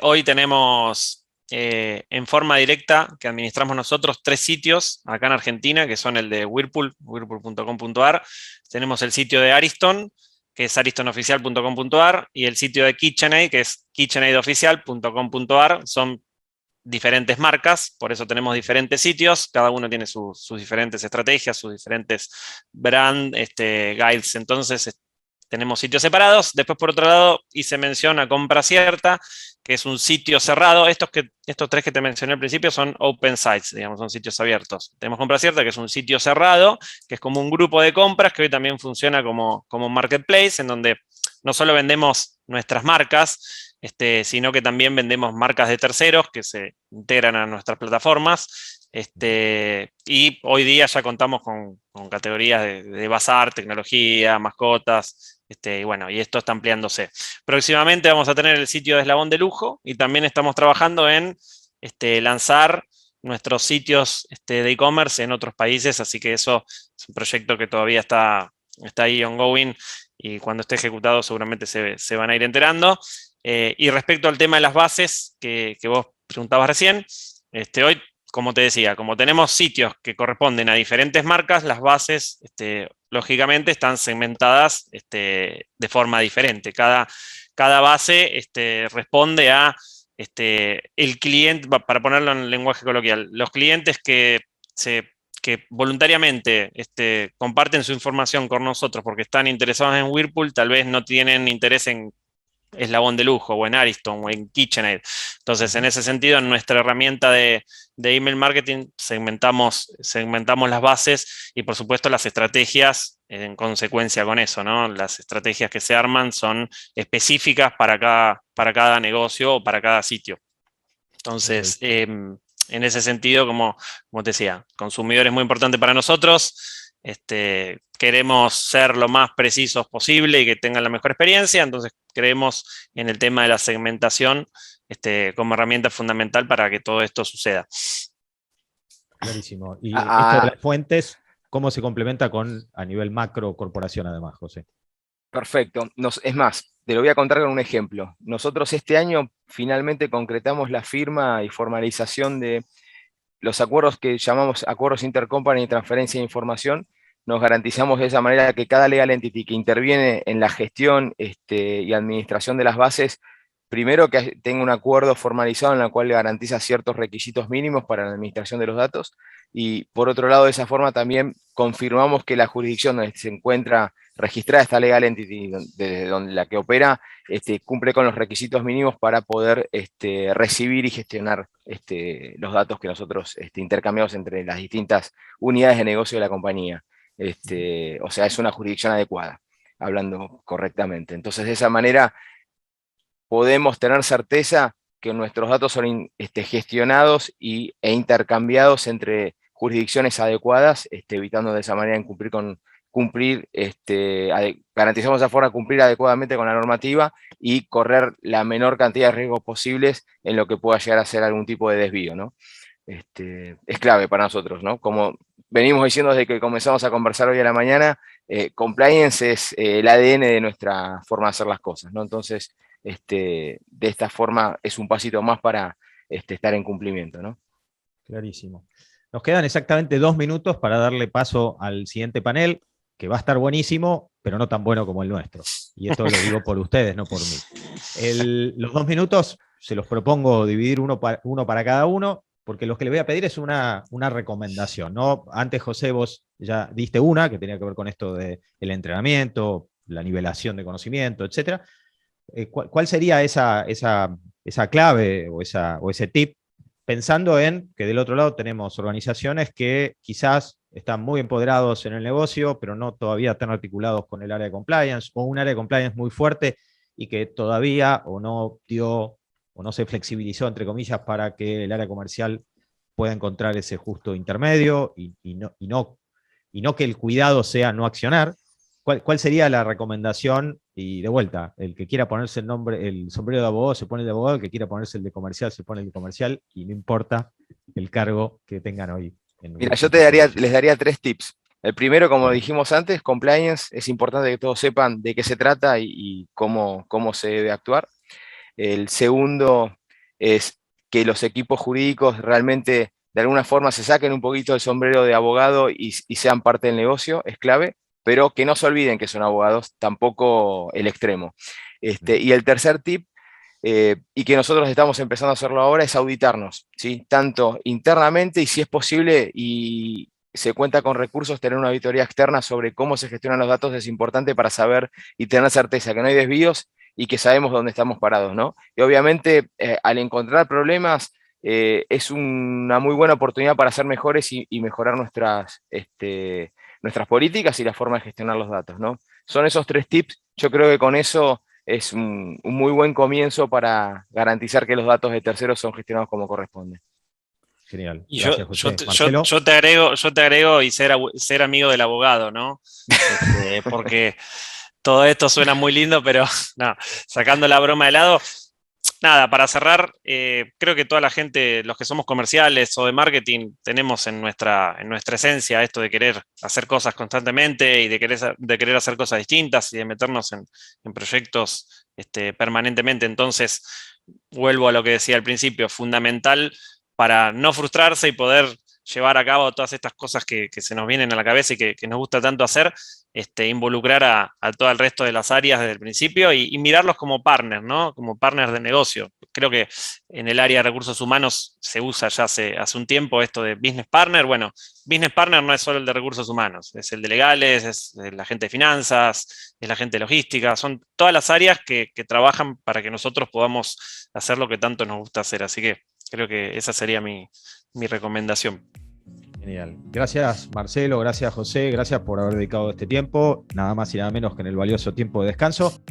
I: Hoy tenemos en forma directa, que administramos nosotros, 3 sitios acá en Argentina, que son el de Whirlpool, whirlpool.com.ar. Tenemos el sitio de Ariston, que es aristonoficial.com.ar, y el sitio de KitchenAid, que es kitchenaidoficial.com.ar. Son diferentes marcas, por eso tenemos diferentes sitios, cada uno tiene sus diferentes estrategias, sus diferentes brand guides. Entonces, tenemos sitios separados. Después, por otro lado, hice mención a Compra Cierta, que es un sitio cerrado. Estos 3 que te mencioné al principio son open sites, digamos, son sitios abiertos. Tenemos Compra Cierta, que es un sitio cerrado, que es como un grupo de compras, que hoy también funciona como marketplace, en donde no solo vendemos nuestras marcas, sino que también vendemos marcas de terceros que se integran a nuestras plataformas. Y hoy día ya contamos con categorías de bazar, tecnología, mascotas, y bueno, y esto está ampliándose. Próximamente vamos a tener el sitio de Eslabón de Lujo, y también estamos trabajando en lanzar nuestros sitios de e-commerce en otros países, así que eso es un proyecto que todavía está ahí ongoing, y cuando esté ejecutado seguramente se van a ir enterando. Y respecto al tema de las bases que vos preguntabas recién, hoy, como te decía, como tenemos sitios que corresponden a diferentes marcas, las bases, lógicamente, están segmentadas de forma diferente. Cada base responde a el cliente, para ponerlo en lenguaje coloquial, los clientes que voluntariamente comparten su información con nosotros porque están interesados en Whirlpool, tal vez no tienen interés en Eslabón de Lujo, o en Ariston, o en KitchenAid. Entonces, en ese sentido, en nuestra herramienta de email marketing segmentamos las bases y, por supuesto, las estrategias en consecuencia con eso, ¿no? Las estrategias que se arman son específicas para cada negocio o para cada sitio. Entonces, en ese sentido, como te decía, consumidor es muy importante para nosotros, queremos ser lo más precisos posible y que tengan la mejor experiencia, entonces creemos en el tema de la segmentación como herramienta fundamental para que todo esto suceda.
A: Clarísimo. Y esto de las fuentes, ¿cómo se complementa con a nivel macro corporación además, José?
H: Perfecto. Es más, te lo voy a contar con un ejemplo. Nosotros este año finalmente concretamos la firma y formalización de los acuerdos que llamamos acuerdos intercompany y transferencia de información. Nos garantizamos de esa manera que cada legal entity que interviene en la gestión y administración de las bases, primero que tenga un acuerdo formalizado en el cual garantiza ciertos requisitos mínimos para la administración de los datos, y por otro lado, de esa forma también confirmamos que la jurisdicción donde se encuentra registrada esta legal entity, desde donde la que opera, cumple con los requisitos mínimos para poder recibir y gestionar los datos que nosotros intercambiamos entre las distintas unidades de negocio de la compañía. O sea, es una jurisdicción adecuada, hablando correctamente. Entonces, de esa manera, podemos tener certeza que nuestros datos son gestionados e intercambiados entre jurisdicciones adecuadas, evitando de esa manera garantizamos de esa forma cumplir adecuadamente con la normativa y correr la menor cantidad de riesgos posibles en lo que pueda llegar a ser algún tipo de desvío, ¿no? Es clave para nosotros, ¿no? Como venimos diciendo desde que comenzamos a conversar hoy a la mañana, compliance es el ADN de nuestra forma de hacer las cosas, ¿no? Entonces, de esta forma es un pasito más para estar en cumplimiento, ¿no?
A: Clarísimo. Nos quedan exactamente 2 minutos para darle paso al siguiente panel, que va a estar buenísimo, pero no tan bueno como el nuestro. Y esto lo digo por ustedes, no por mí. Los 2 minutos se los propongo dividir uno para cada uno, porque lo que les voy a pedir es una recomendación, ¿no? Antes, José, vos ya diste una, que tenía que ver con esto del entrenamiento, la nivelación de conocimiento, etc. ¿Cuál sería esa clave o ese tip? Pensando en que del otro lado tenemos organizaciones que quizás están muy empoderados en el negocio, pero no todavía están articulados con el área de compliance, o un área de compliance muy fuerte y que todavía o no se flexibilizó, entre comillas, para que el área comercial pueda encontrar ese justo intermedio y no que el cuidado sea no accionar. ¿Cuál sería la recomendación? Y de vuelta, el que quiera ponerse el sombrero de abogado se pone el de abogado, el que quiera ponerse el de comercial se pone el de comercial, y no importa el cargo que tengan hoy.
H: Mira, yo les daría 3 tips. El primero, como dijimos antes, compliance. Es importante que todos sepan de qué se trata y cómo se debe actuar. El segundo es que los equipos jurídicos realmente de alguna forma se saquen un poquito el sombrero de abogado y sean parte del negocio, es clave, pero que no se olviden que son abogados, tampoco el extremo. Y el tercer tip, y que nosotros estamos empezando a hacerlo ahora, es auditarnos, ¿sí? Tanto internamente y si es posible y se cuenta con recursos, tener una auditoría externa sobre cómo se gestionan los datos es importante para saber y tener certeza que no hay desvíos y que sabemos dónde estamos parados, ¿no? Y obviamente, al encontrar problemas, es una muy buena oportunidad para ser mejores y mejorar nuestras políticas y la forma de gestionar los datos, ¿no? Son esos 3 tips. Yo creo que con eso es un muy buen comienzo para garantizar que los datos de terceros son gestionados como corresponde.
A: Genial.
I: Y
A: gracias, José.
I: yo te agrego y ser amigo del abogado, ¿no? Porque todo esto suena muy lindo, pero no, sacando la broma de lado, nada, para cerrar, creo que toda la gente, los que somos comerciales o de marketing, tenemos en nuestra esencia esto de querer hacer cosas constantemente y de querer hacer cosas distintas y de meternos en proyectos permanentemente. Entonces, vuelvo a lo que decía al principio, fundamental para no frustrarse y poder llevar a cabo todas estas cosas que se nos vienen a la cabeza y que nos gusta tanto hacer, involucrar a todo el resto de las áreas desde el principio y mirarlos como partners, ¿no? Como partners de negocio. Creo que en el área de recursos humanos se usa ya hace un tiempo esto de business partner. Bueno, business partner no es solo el de recursos humanos, es el de legales, es la gente de finanzas, es la gente de logística, son todas las áreas que trabajan para que nosotros podamos hacer lo que tanto nos gusta hacer. Así que creo que esa sería mi recomendación.
A: Genial. Gracias, Marcelo, gracias, José, gracias por haber dedicado este tiempo, nada más y nada menos que en el valioso tiempo de descanso.